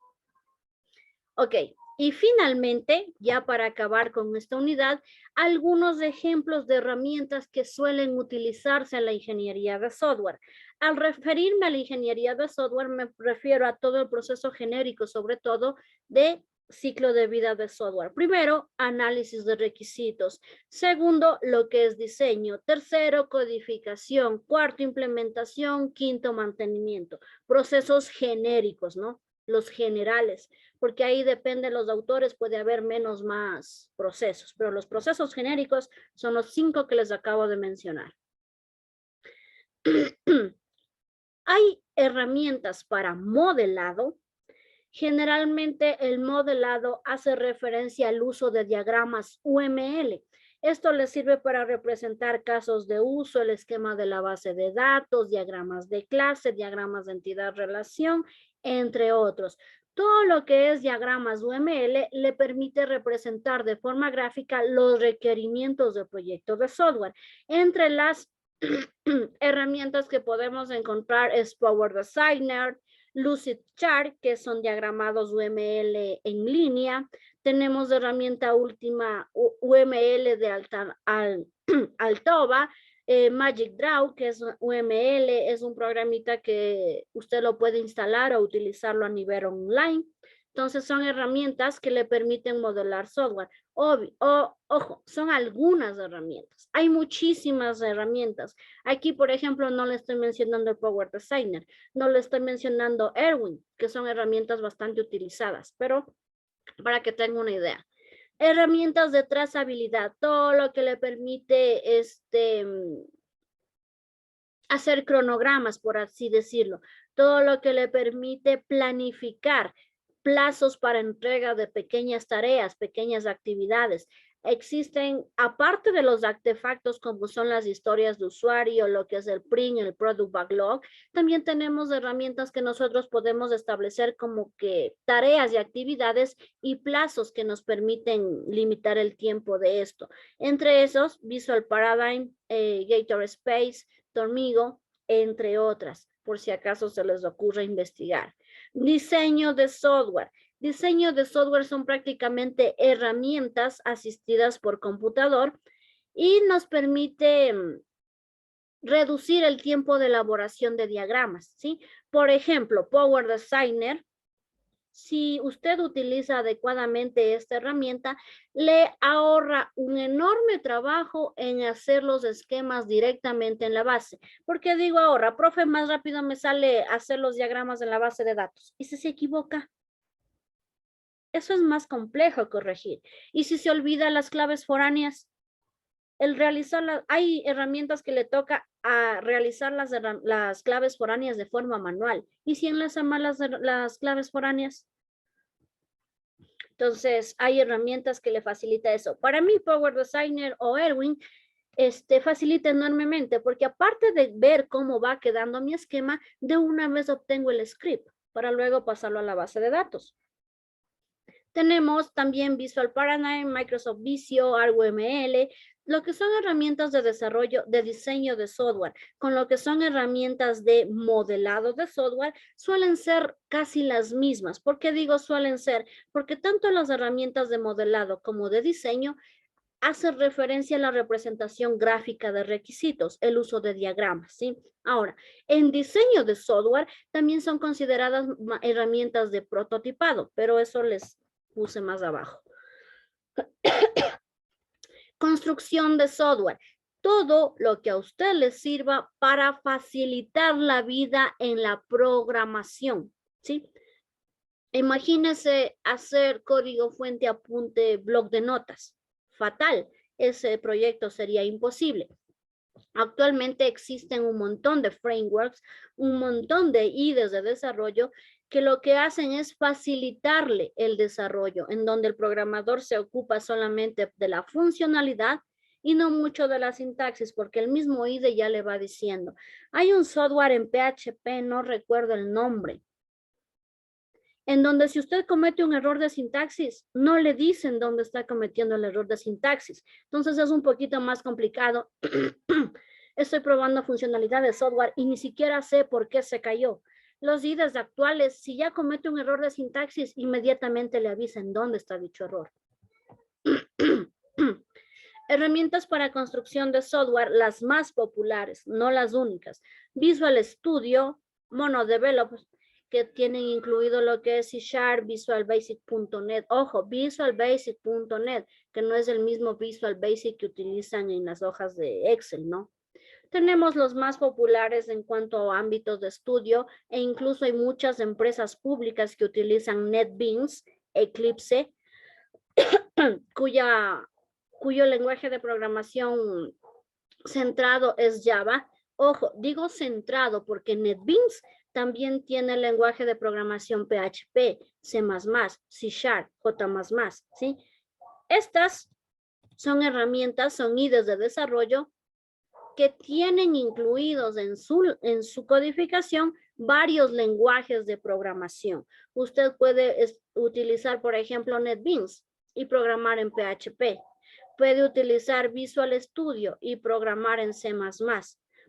Ok, y finalmente, ya para acabar con esta unidad, algunos ejemplos de herramientas que suelen utilizarse en la ingeniería de software. Al referirme a la ingeniería de software, me refiero a todo el proceso genérico, sobre todo de ciclo de vida de software. Primero, análisis de requisitos. Segundo, lo que es diseño. Tercero, codificación. Cuarto, implementación. Quinto, mantenimiento. Procesos genéricos, ¿no? Los generales, porque ahí depende de los autores, puede haber menos más procesos, pero los procesos genéricos son los 5 que les acabo de mencionar. Hay herramientas para modelado. Generalmente el modelado hace referencia al uso de diagramas UML. Esto les sirve para representar casos de uso, el esquema de la base de datos, diagramas de clase, diagramas de entidad-relación, entre otros. Todo lo que es diagramas UML le permite representar de forma gráfica los requerimientos del proyecto de software. Entre las herramientas que podemos encontrar es Power Designer, Lucidchart, que son diagramados UML en línea. Tenemos de herramienta última UML de Altova, Magic Draw, que es UML, es un programita que usted lo puede instalar o utilizarlo a nivel online. Entonces son herramientas que le permiten modelar software. Ojo, son algunas herramientas. Hay muchísimas herramientas. Aquí, por ejemplo, no le estoy mencionando el Power Designer, no le estoy mencionando Erwin, que son herramientas bastante utilizadas, pero para que tengan una idea. Herramientas de trazabilidad, todo lo que le permite hacer cronogramas, por así decirlo, todo lo que le permite planificar plazos para entrega de pequeñas tareas, pequeñas actividades. Existen, aparte de los artefactos como son las historias de usuario, lo que es el print, el product backlog, también tenemos herramientas que nosotros podemos establecer como que tareas y actividades y plazos que nos permiten limitar el tiempo de esto. Entre esos, Visual Paradigm, Gator Space, Tormigo, entre otras, por si acaso se les ocurre investigar. Diseño de software. Diseño de software son prácticamente herramientas asistidas por computador y nos permite reducir el tiempo de elaboración de diagramas, ¿sí? Por ejemplo, Power Designer, si usted utiliza adecuadamente esta herramienta, le ahorra un enorme trabajo en hacer los esquemas directamente en la base. ¿Por qué digo ahorra? Profe, más rápido me sale hacer los diagramas en la base de datos. ¿Y si se equivoca? Eso es más complejo corregir. ¿Y si se olvida las claves foráneas? Hay herramientas que le toca a realizar las claves foráneas de forma manual. ¿Y si enlaza mal las claves foráneas? Entonces, hay herramientas que le facilita eso. Para mí, Power Designer o Erwin facilita enormemente porque aparte de ver cómo va quedando mi esquema, de una vez obtengo el script para luego pasarlo a la base de datos. Tenemos también Visual Paradigm, Microsoft Visio, ArcML. lo que son herramientas de desarrollo, de diseño de software, con lo que son herramientas de modelado de software, suelen ser casi las mismas. ¿Por qué digo suelen ser? Porque tanto las herramientas de modelado como de diseño hacen referencia a la representación gráfica de requisitos, el uso de diagramas, ¿sí? Ahora, en diseño de software también son consideradas herramientas de prototipado, pero eso les puse más abajo. Construcción de software. Todo lo que a usted le sirva para facilitar la vida en la programación, ¿sí? Imagínese hacer código fuente, apunte, bloc de notas. Fatal. Ese proyecto sería imposible. Actualmente existen un montón de frameworks, un montón de IDEs de desarrollo que lo que hacen es facilitarle el desarrollo, en donde el programador se ocupa solamente de la funcionalidad y no mucho de la sintaxis, porque el mismo IDE ya le va diciendo. Hay un software en PHP, no recuerdo el nombre, en donde si usted comete un error de sintaxis, no le dicen dónde está cometiendo el error de sintaxis. Entonces es un poquito más complicado. Estoy probando funcionalidad de software y ni siquiera sé por qué se cayó. Los IDEs actuales, si ya comete un error de sintaxis, inmediatamente le avisan dónde está dicho error. Herramientas para construcción de software, las más populares, no las únicas. Visual Studio, MonoDevelop, que tienen incluido lo que es C#, Visual Basic.net. Ojo, Visual Basic.net, que no es el mismo Visual Basic que utilizan en las hojas de Excel, ¿no? Tenemos los más populares en cuanto a ámbitos de estudio e incluso hay muchas empresas públicas que utilizan NetBeans, Eclipse, cuyo lenguaje de programación centrado es Java. Ojo, digo centrado porque NetBeans también tiene el lenguaje de programación PHP, C++, C#, J++, ¿sí? Estas son herramientas, son IDEs de desarrollo que tienen incluidos en su codificación varios lenguajes de programación. Usted puede utilizar, por ejemplo, NetBeans y programar en PHP. Puede utilizar Visual Studio y programar en C++,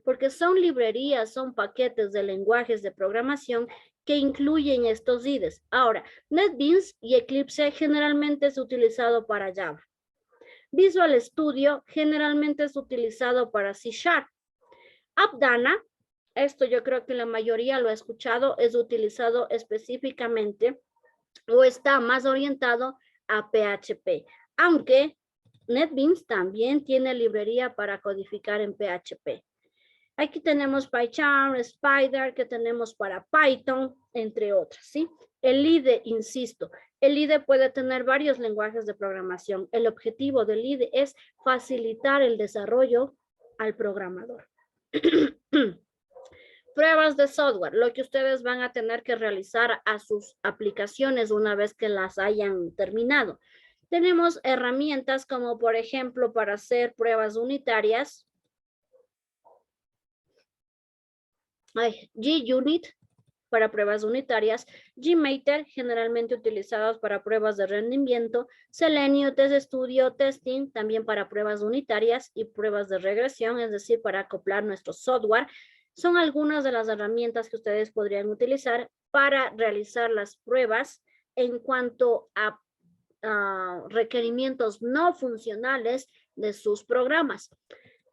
porque son librerías, son paquetes de lenguajes de programación que incluyen estos IDEs. Ahora, NetBeans y Eclipse generalmente es utilizado para Java. Visual Studio generalmente es utilizado para C#. Apdana, esto yo creo que la mayoría lo ha escuchado, es utilizado específicamente o está más orientado a PHP, aunque NetBeans también tiene librería para codificar en PHP. Aquí tenemos PyCharm, Spider, que tenemos para Python, entre otras, ¿sí? El IDE, insisto, el IDE puede tener varios lenguajes de programación. El objetivo del IDE es facilitar el desarrollo al programador. Pruebas de software, lo que ustedes van a tener que realizar a sus aplicaciones una vez que las hayan terminado. Tenemos herramientas como, por ejemplo, para hacer pruebas unitarias. GUnit para pruebas unitarias, GMater generalmente utilizados para pruebas de rendimiento, Selenium, Test Studio, Testing también para pruebas unitarias y pruebas de regresión, es decir, para acoplar nuestro software. Son algunas de las herramientas que ustedes podrían utilizar para realizar las pruebas en cuanto a requerimientos no funcionales de sus programas.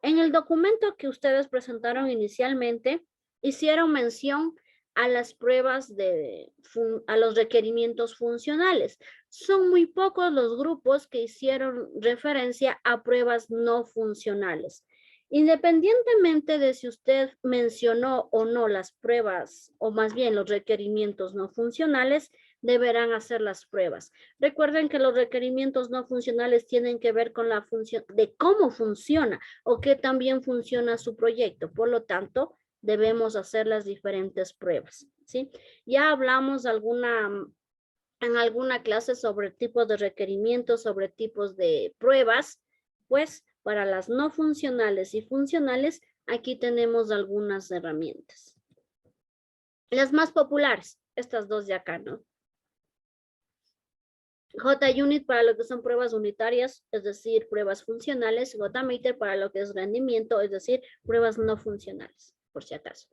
En el documento que ustedes presentaron inicialmente, hicieron mención a las pruebas a los requerimientos funcionales. Son muy pocos los grupos que hicieron referencia a pruebas no funcionales. Independientemente de si usted mencionó o no las pruebas, o más bien los requerimientos no funcionales, deberán hacer las pruebas. Recuerden que los requerimientos no funcionales tienen que ver con la función de cómo funciona o qué también funciona su proyecto. Por lo tanto, debemos hacer las diferentes pruebas, ¿sí? Ya hablamos en alguna clase sobre tipos de requerimientos, sobre tipos de pruebas, pues para las no funcionales y funcionales, aquí tenemos algunas herramientas. Las más populares, estas dos de acá, ¿no? JUnit para lo que son pruebas unitarias, es decir, pruebas funcionales. JMeter para lo que es rendimiento, es decir, pruebas no funcionales, por si acaso.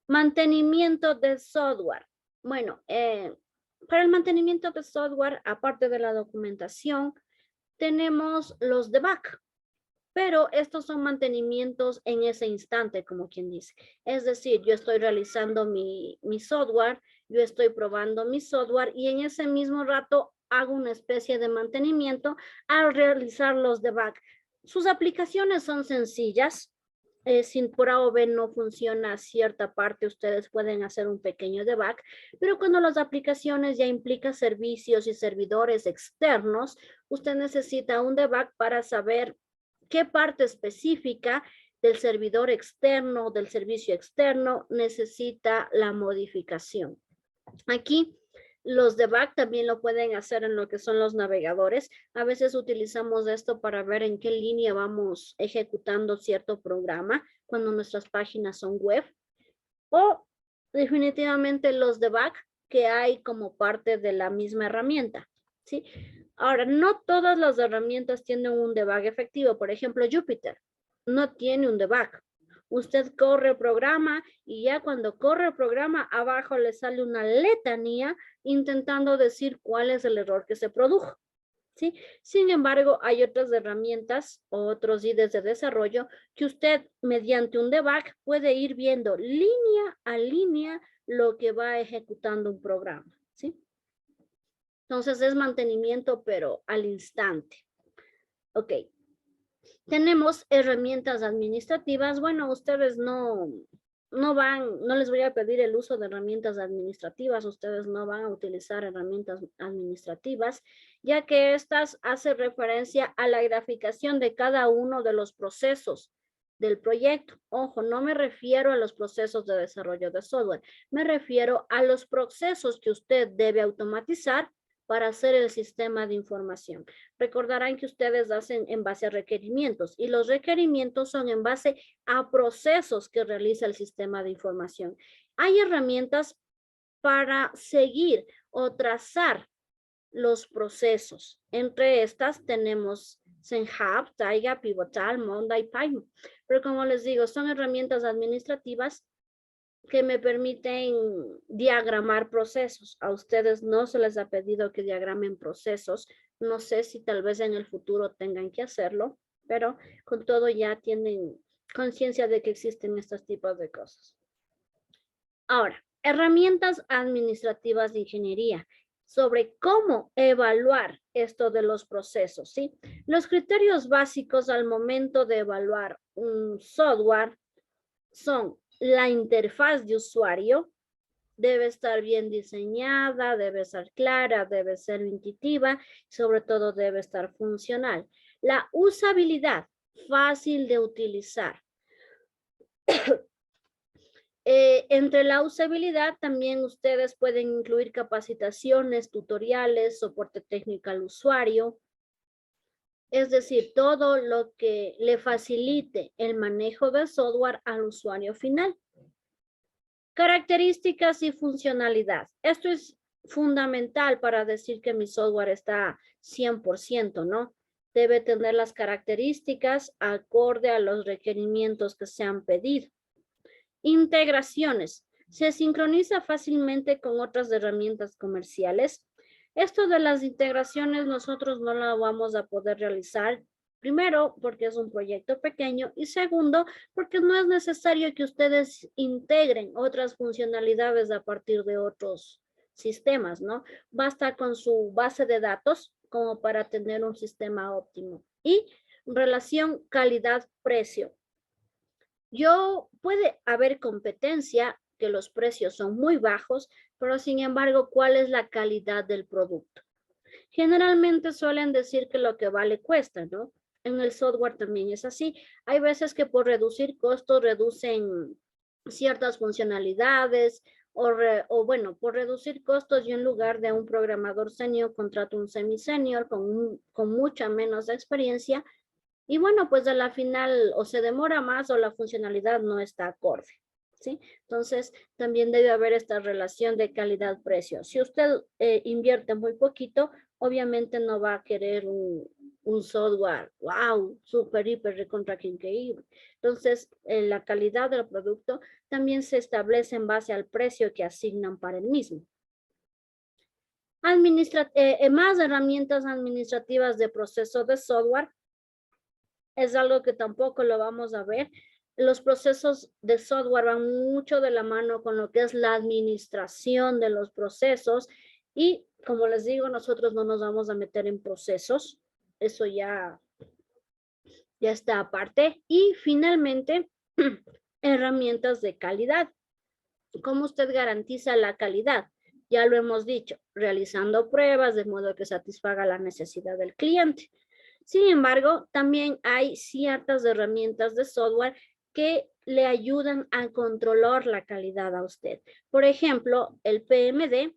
Mantenimiento de software. Bueno, para el mantenimiento de software, aparte de la documentación, tenemos los debug. Pero estos son mantenimientos en ese instante, como quien dice. Es decir, yo estoy realizando mi software, yo estoy probando mi software y en ese mismo rato hago una especie de mantenimiento al realizar los debug. Sus aplicaciones son sencillas. Si por A o B no funciona cierta parte, ustedes pueden hacer un pequeño debug, pero cuando las aplicaciones ya implican servicios y servidores externos, usted necesita un debug para saber qué parte específica del servidor externo, del servicio externo, necesita la modificación. Aquí los debug también lo pueden hacer en lo que son los navegadores. A veces utilizamos esto para ver en qué línea vamos ejecutando cierto programa cuando nuestras páginas son web. O definitivamente los debug que hay como parte de la misma herramienta, ¿sí? Ahora, no todas las herramientas tienen un debug efectivo. Por ejemplo, Jupyter no tiene un debug. Usted corre el programa y ya cuando corre el programa, abajo le sale una letanía intentando decir cuál es el error que se produjo, ¿sí? Sin embargo, hay otras herramientas o otros IDEs de desarrollo que usted mediante un debug puede ir viendo línea a línea lo que va ejecutando un programa, ¿sí? Entonces es mantenimiento, pero al instante. Ok. Tenemos herramientas administrativas. Bueno, ustedes no les voy a pedir el uso de herramientas administrativas. Ustedes no van a utilizar herramientas administrativas, ya que estas hacen referencia a la graficación de cada uno de los procesos del proyecto. Ojo, no me refiero a los procesos de desarrollo de software. Me refiero a los procesos que usted debe automatizar para hacer el sistema de información. Recordarán que ustedes hacen en base a requerimientos y los requerimientos son en base a procesos que realiza el sistema de información. Hay herramientas para seguir o trazar los procesos. Entre estas tenemos ZenHub, Taiga, Pivotal, Monday, Python. Pero como les digo, son herramientas administrativas que me permiten diagramar procesos. A ustedes no se les ha pedido que diagramen procesos. No sé si tal vez en el futuro tengan que hacerlo, pero con todo ya tienen conciencia de que existen estos tipos de cosas. Ahora, herramientas administrativas de ingeniería sobre cómo evaluar esto de los procesos, ¿sí? Los criterios básicos al momento de evaluar un software son la interfaz de usuario, debe estar bien diseñada, debe ser clara, debe ser intuitiva, sobre todo debe estar funcional. La usabilidad, fácil de utilizar. Entre la usabilidad también ustedes pueden incluir capacitaciones, tutoriales, soporte técnico al usuario. Es decir, todo lo que le facilite el manejo del software al usuario final. Características y funcionalidad. Esto es fundamental para decir que mi software está 100%, ¿no? Debe tener las características acorde a los requerimientos que se han pedido. Integraciones. Se sincroniza fácilmente con otras herramientas comerciales. Esto de las integraciones nosotros no la vamos a poder realizar. Primero, porque es un proyecto pequeño y segundo, porque no es necesario que ustedes integren otras funcionalidades a partir de otros sistemas, ¿no? Basta con su base de datos como para tener un sistema óptimo. Y relación calidad-precio. Puede haber competencia, que los precios son muy bajos, pero sin embargo, ¿cuál es la calidad del producto? Generalmente suelen decir que lo que vale cuesta, ¿no? En el software también es así. Hay veces que por reducir costos reducen ciertas funcionalidades o bueno, por reducir costos yo en lugar de un programador senior contrato un semi-senior con mucha menos experiencia y bueno, pues a la final o se demora más o la funcionalidad no está acorde. ¿Sí? Entonces, también debe haber esta relación de calidad-precio. Si usted invierte muy poquito, obviamente no va a querer un software, wow, súper, hiper, recontra, que increíble. Entonces, la calidad del producto también se establece en base al precio que asignan para el mismo. Más herramientas administrativas de proceso de software. Es algo que tampoco lo vamos a ver. Los procesos de software van mucho de la mano con lo que es la administración de los procesos y, como les digo, nosotros no nos vamos a meter en procesos. Eso ya está aparte. Y finalmente, herramientas de calidad. ¿Cómo usted garantiza la calidad? Ya lo hemos dicho, realizando pruebas de modo que satisfaga la necesidad del cliente. Sin embargo, también hay ciertas herramientas de software que le ayudan a controlar la calidad a usted. Por ejemplo, el PMD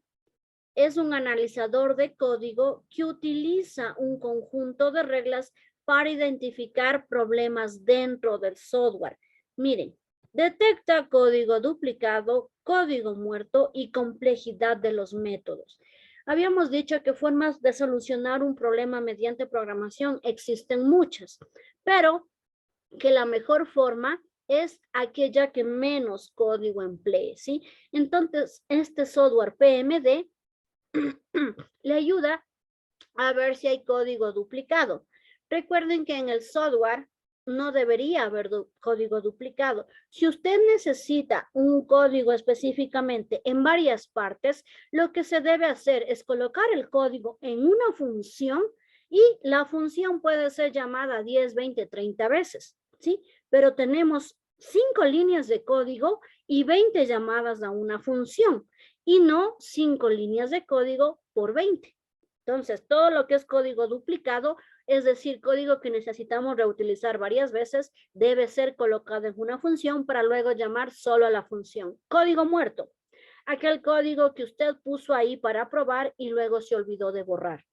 es un analizador de código que utiliza un conjunto de reglas para identificar problemas dentro del software. Miren, detecta código duplicado, código muerto y complejidad de los métodos. Habíamos dicho que formas de solucionar un problema mediante programación existen muchas, pero que la mejor forma es aquella que menos código emplee, ¿sí? Entonces, este software PMD le ayuda a ver si hay código duplicado. Recuerden que en el software no debería haber código duplicado. Si usted necesita un código específicamente en varias partes, lo que se debe hacer es colocar el código en una función y la función puede ser llamada 10, 20, 30 veces, ¿sí? Pero tenemos 5 líneas de código y 20 llamadas a una función y no 5 líneas de código por 20. Entonces, todo lo que es código duplicado, es decir, código que necesitamos reutilizar varias veces, debe ser colocado en una función para luego llamar solo a la función. Código muerto, aquel código que usted puso ahí para probar y luego se olvidó de borrar.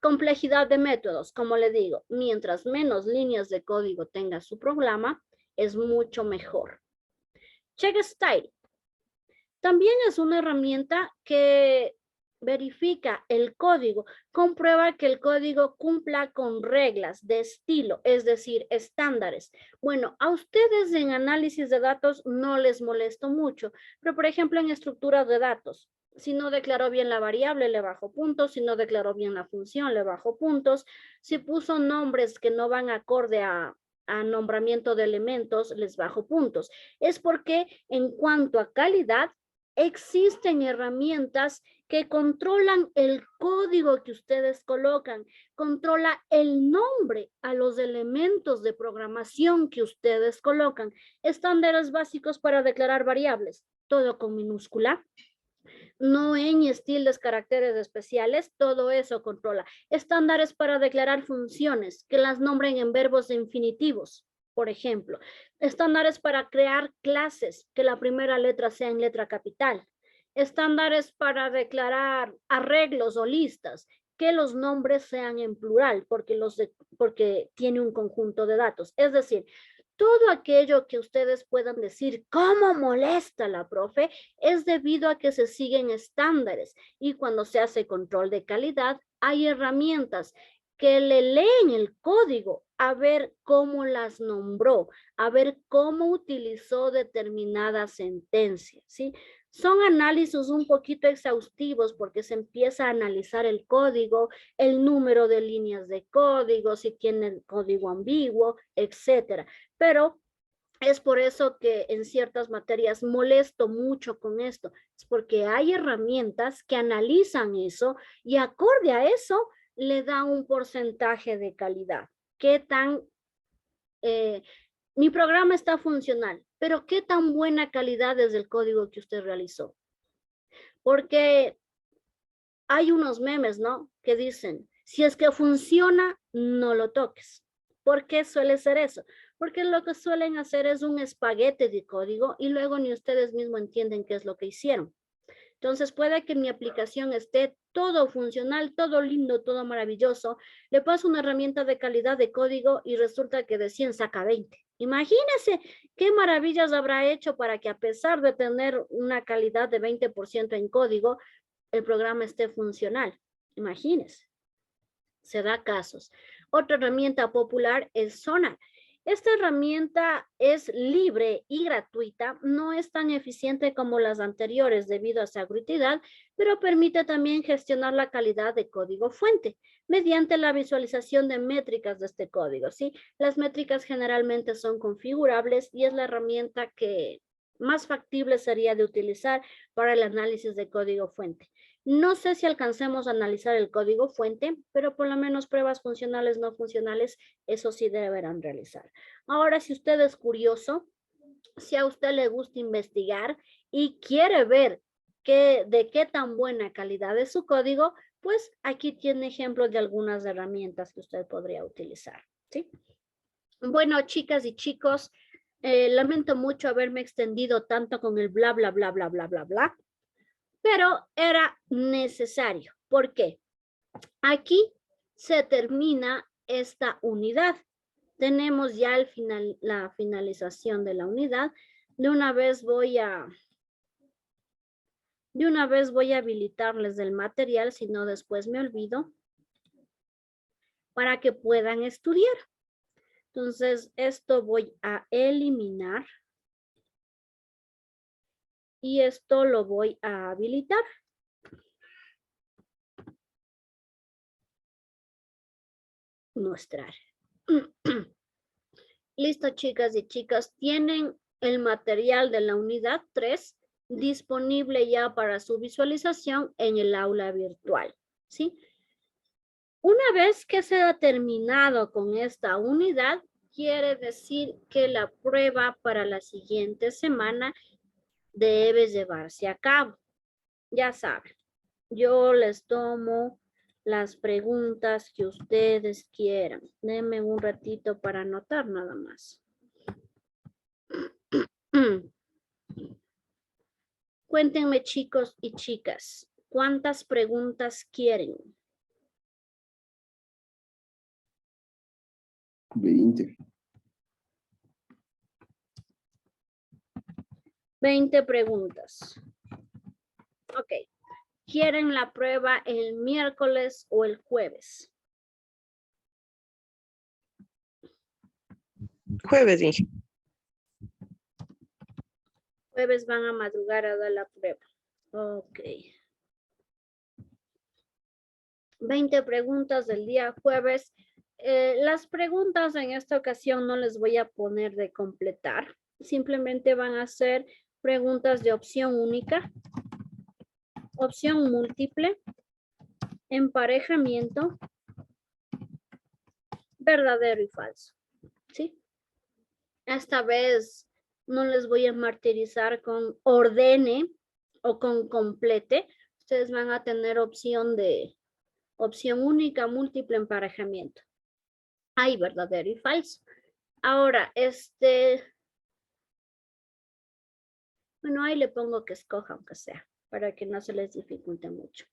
Complejidad de métodos, como le digo, mientras menos líneas de código tenga su programa, es mucho mejor. Check Style. También es una herramienta que verifica el código, comprueba que el código cumpla con reglas de estilo, es decir, estándares. Bueno, a ustedes en análisis de datos no les molesto mucho, pero por ejemplo en estructuras de datos, si no declaró bien la variable, le bajo puntos, si no declaró bien la función, le bajo puntos, si puso nombres que no van acorde a nombramiento de elementos, les bajo puntos. Es porque en cuanto a calidad, existen herramientas que controlan el código que ustedes colocan, controla el nombre a los elementos de programación que ustedes colocan, estándares básicos para declarar variables, todo con minúscula, no en estilos, caracteres especiales, todo eso controla. Estándares para declarar funciones, que las nombren en verbos infinitivos, por ejemplo. Estándares para crear clases, que la primera letra sea en letra capital. Estándares para declarar arreglos o listas, que los nombres sean en plural, porque tiene un conjunto de datos. Es decir, todo aquello que ustedes puedan decir, ¿cómo molesta la profe? Es debido a que se siguen estándares y cuando se hace control de calidad, hay herramientas que le leen el código a ver cómo las nombró, a ver cómo utilizó determinada sentencia, ¿sí? Son análisis un poquito exhaustivos porque se empieza a analizar el código, el número de líneas de código, si tiene el código ambiguo, etcétera. Pero es por eso que en ciertas materias molesto mucho con esto. Es porque hay herramientas que analizan eso y acorde a eso le da un porcentaje de calidad. ¿Qué tan... mi programa está funcional, pero ¿qué tan buena calidad es el código que usted realizó? Porque hay unos memes, ¿no? Que dicen, si es que funciona, no lo toques. ¿Por qué suele ser eso? Porque lo que suelen hacer es un espaguete de código y luego ni ustedes mismos entienden qué es lo que hicieron. Entonces puede que mi aplicación esté todo funcional, todo lindo, todo maravilloso. Le paso una herramienta de calidad de código y resulta que de 100 saca 20. Imagínense qué maravillas habrá hecho para que a pesar de tener una calidad de 20% en código, el programa esté funcional. Imagínense. Se da casos. Otra herramienta popular es Sonar. Esta herramienta es libre y gratuita, no es tan eficiente como las anteriores debido a su agilidad, pero permite también gestionar la calidad de código fuente mediante la visualización de métricas de este código, ¿sí? Las métricas generalmente son configurables y es la herramienta que más factible sería de utilizar para el análisis de código fuente. No sé si alcancemos a analizar el código fuente, pero por lo menos pruebas funcionales, no funcionales, eso sí deberán realizar. Ahora, si usted es curioso, si a usted le gusta investigar y quiere ver de qué tan buena calidad es su código, pues aquí tiene ejemplos de algunas herramientas que usted podría utilizar, ¿sí? Bueno, chicas y chicos, lamento mucho haberme extendido tanto con el bla, bla, bla, bla, bla, bla, bla. Pero era necesario. ¿Por qué? Aquí se termina esta unidad. Tenemos ya la finalización de la unidad. De una vez voy a habilitarles el material, si no después me olvido, para que puedan estudiar. Entonces, esto voy a eliminar. Y esto lo voy a habilitar. Mostrar. Listo, chicas y chicas. Tienen el material de la unidad 3 disponible ya para su visualización en el aula virtual, ¿sí? Una vez que se ha terminado con esta unidad, quiere decir que la prueba para la siguiente semana debe llevarse a cabo. Ya saben, yo les tomo las preguntas que ustedes quieran. Denme un ratito para anotar nada más. Cuéntenme, chicos y chicas, ¿cuántas preguntas quieren? 20. 20 preguntas. Ok. ¿Quieren la prueba el miércoles o el jueves? Jueves, Inge. Jueves van a madrugar a dar la prueba. Ok. 20 preguntas del día jueves. Las preguntas en esta ocasión no les voy a poner de completar. Simplemente van a ser preguntas de opción única, opción múltiple, emparejamiento, verdadero y falso. ¿Sí? Esta vez no les voy a martirizar con ordene o con complete. Ustedes van a tener opción única, múltiple, emparejamiento. Hay verdadero y falso. Ahora, bueno, ahí le pongo que escoja, aunque sea, para que no se les dificulte mucho.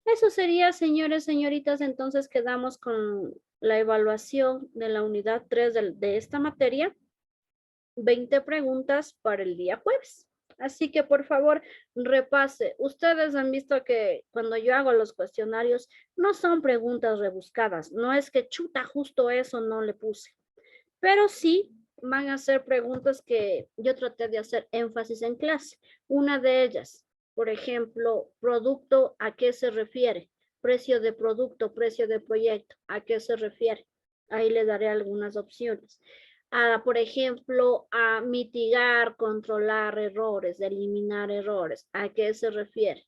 Eso sería, señores, señoritas, entonces quedamos con la evaluación de la unidad 3 de esta materia. 20 preguntas para el día jueves. Así que por favor repase. Ustedes han visto que cuando yo hago los cuestionarios no son preguntas rebuscadas. No es que chuta justo eso no le puse. Pero sí van a ser preguntas que yo traté de hacer énfasis en clase. Una de ellas, por ejemplo, producto, ¿a qué se refiere? Precio de producto, precio de proyecto, ¿a qué se refiere? Ahí le daré algunas opciones. Por ejemplo, a mitigar, controlar errores, eliminar errores. ¿A qué se refiere?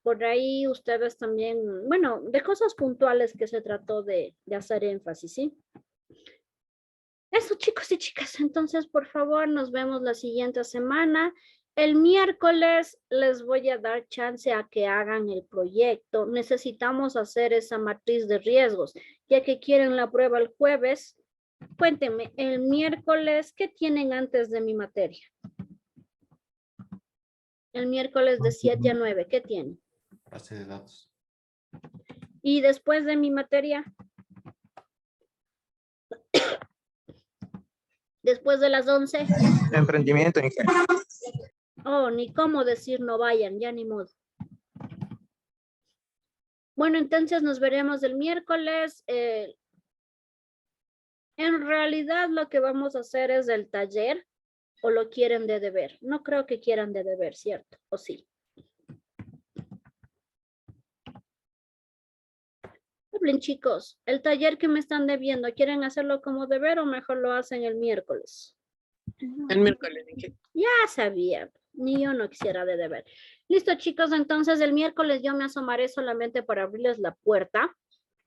Por ahí ustedes también, bueno, de cosas puntuales que se trató de hacer énfasis, ¿sí? Eso, chicos y chicas. Entonces, por favor, nos vemos la siguiente semana. El miércoles les voy a dar chance a que hagan el proyecto. Necesitamos hacer esa matriz de riesgos, ya que quieren la prueba el jueves. Cuéntenme, el miércoles, ¿qué tienen antes de mi materia? El miércoles de 7 a 9, ¿qué tienen? Base de datos. Y después de mi materia, después de las 11. Emprendimiento, Inge. Oh, ni cómo decir no vayan, ya ni modo. Bueno, entonces nos veremos el miércoles. En realidad lo que vamos a hacer es el taller o lo quieren de deber. No creo que quieran de deber, ¿cierto? ¿O sí? Hablen, chicos, el taller que me están debiendo, ¿quieren hacerlo como deber o mejor lo hacen el miércoles? El miércoles, Inge. Ya sabía, ni yo no quisiera de deber. Listo, chicos, entonces el miércoles yo me asomaré solamente para abrirles la puerta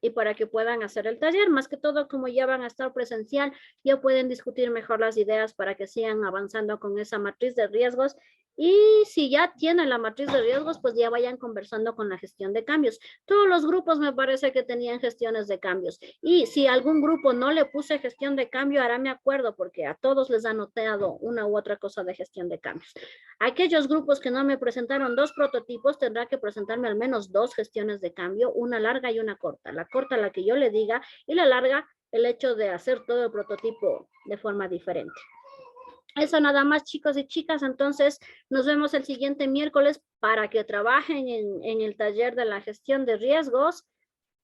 y para que puedan hacer el taller. Más que todo, como ya van a estar presencial, ya pueden discutir mejor las ideas para que sigan avanzando con esa matriz de riesgos. Y si ya tienen la matriz de riesgos, pues ya vayan conversando con la gestión de cambios. Todos los grupos me parece que tenían gestiones de cambios. Y si algún grupo no le puse gestión de cambio, hará me acuerdo, porque a todos les han notado una u otra cosa de gestión de cambios. Aquellos grupos que no me presentaron 2 prototipos, tendrá que presentarme al menos 2 gestiones de cambio, una larga y una corta. La corta, la que yo le diga, y la larga, el hecho de hacer todo el prototipo de forma diferente. Eso nada más, chicos y chicas. Entonces nos vemos el siguiente miércoles para que trabajen en el taller de la gestión de riesgos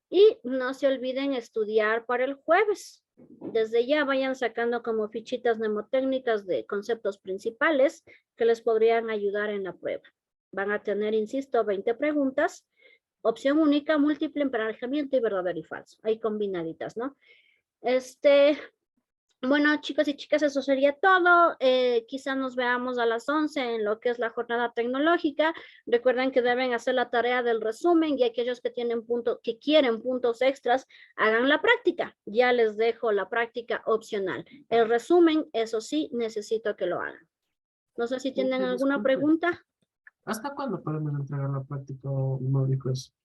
y no se olviden estudiar para el jueves. Desde ya vayan sacando como fichitas mnemotécnicas de conceptos principales que les podrían ayudar en la prueba. Van a tener, insisto, 20 preguntas, opción única, múltiple, emparejamiento y verdadero y falso. Ahí combinaditas, ¿no? Bueno, chicos y chicas, eso sería todo. Quizá nos veamos a las 11 en lo que es la jornada tecnológica. Recuerden que deben hacer la tarea del resumen y aquellos que tienen que quieren puntos extras, hagan la práctica. Ya les dejo la práctica opcional. El resumen, eso sí, necesito que lo hagan. No sé si tienen alguna pregunta. ¿Hasta cuándo podemos entregar la práctica módulos?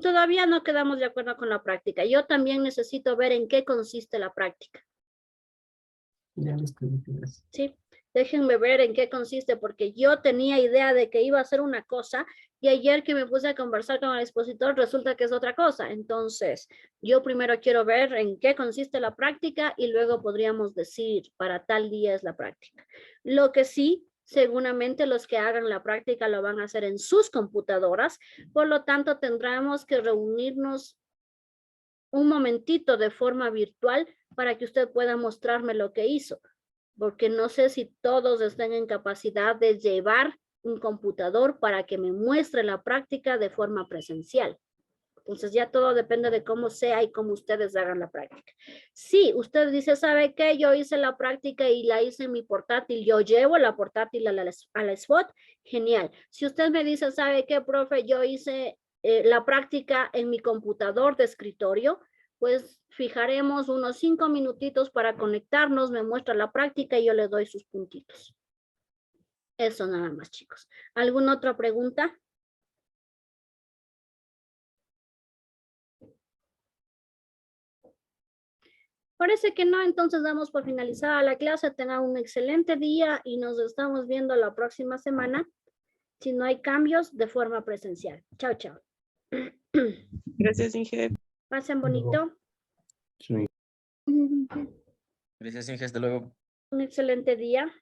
Todavía no quedamos de acuerdo con la práctica. Yo también necesito ver en qué consiste la práctica. Ya les escribí. Sí, déjenme ver en qué consiste, porque yo tenía idea de que iba a ser una cosa y ayer que me puse a conversar con el expositor resulta que es otra cosa. Entonces, yo primero quiero ver en qué consiste la práctica y luego podríamos decir para tal día es la práctica. Lo que sí, seguramente los que hagan la práctica lo van a hacer en sus computadoras, por lo tanto tendremos que reunirnos un momentito de forma virtual para que usted pueda mostrarme lo que hizo, porque no sé si todos están en capacidad de llevar un computador para que me muestre la práctica de forma presencial. Entonces ya todo depende de cómo sea y cómo ustedes hagan la práctica. Si usted dice, ¿sabe qué? Yo hice la práctica y la hice en mi portátil, yo llevo la portátil a la spot, genial. Si usted me dice, ¿sabe qué, profe? Yo hice la práctica en mi computador de escritorio, pues fijaremos unos 5 minutitos para conectarnos, me muestra la práctica y yo le doy sus puntitos. Eso nada más, chicos. ¿Alguna otra pregunta? Parece que no, entonces damos por finalizada la clase. Tengan un excelente día y nos estamos viendo la próxima semana, si no hay cambios, de forma presencial. Chao, chao. Gracias, Inge. Pasen bonito. Sí. Gracias, Inge. Hasta luego. Un excelente día.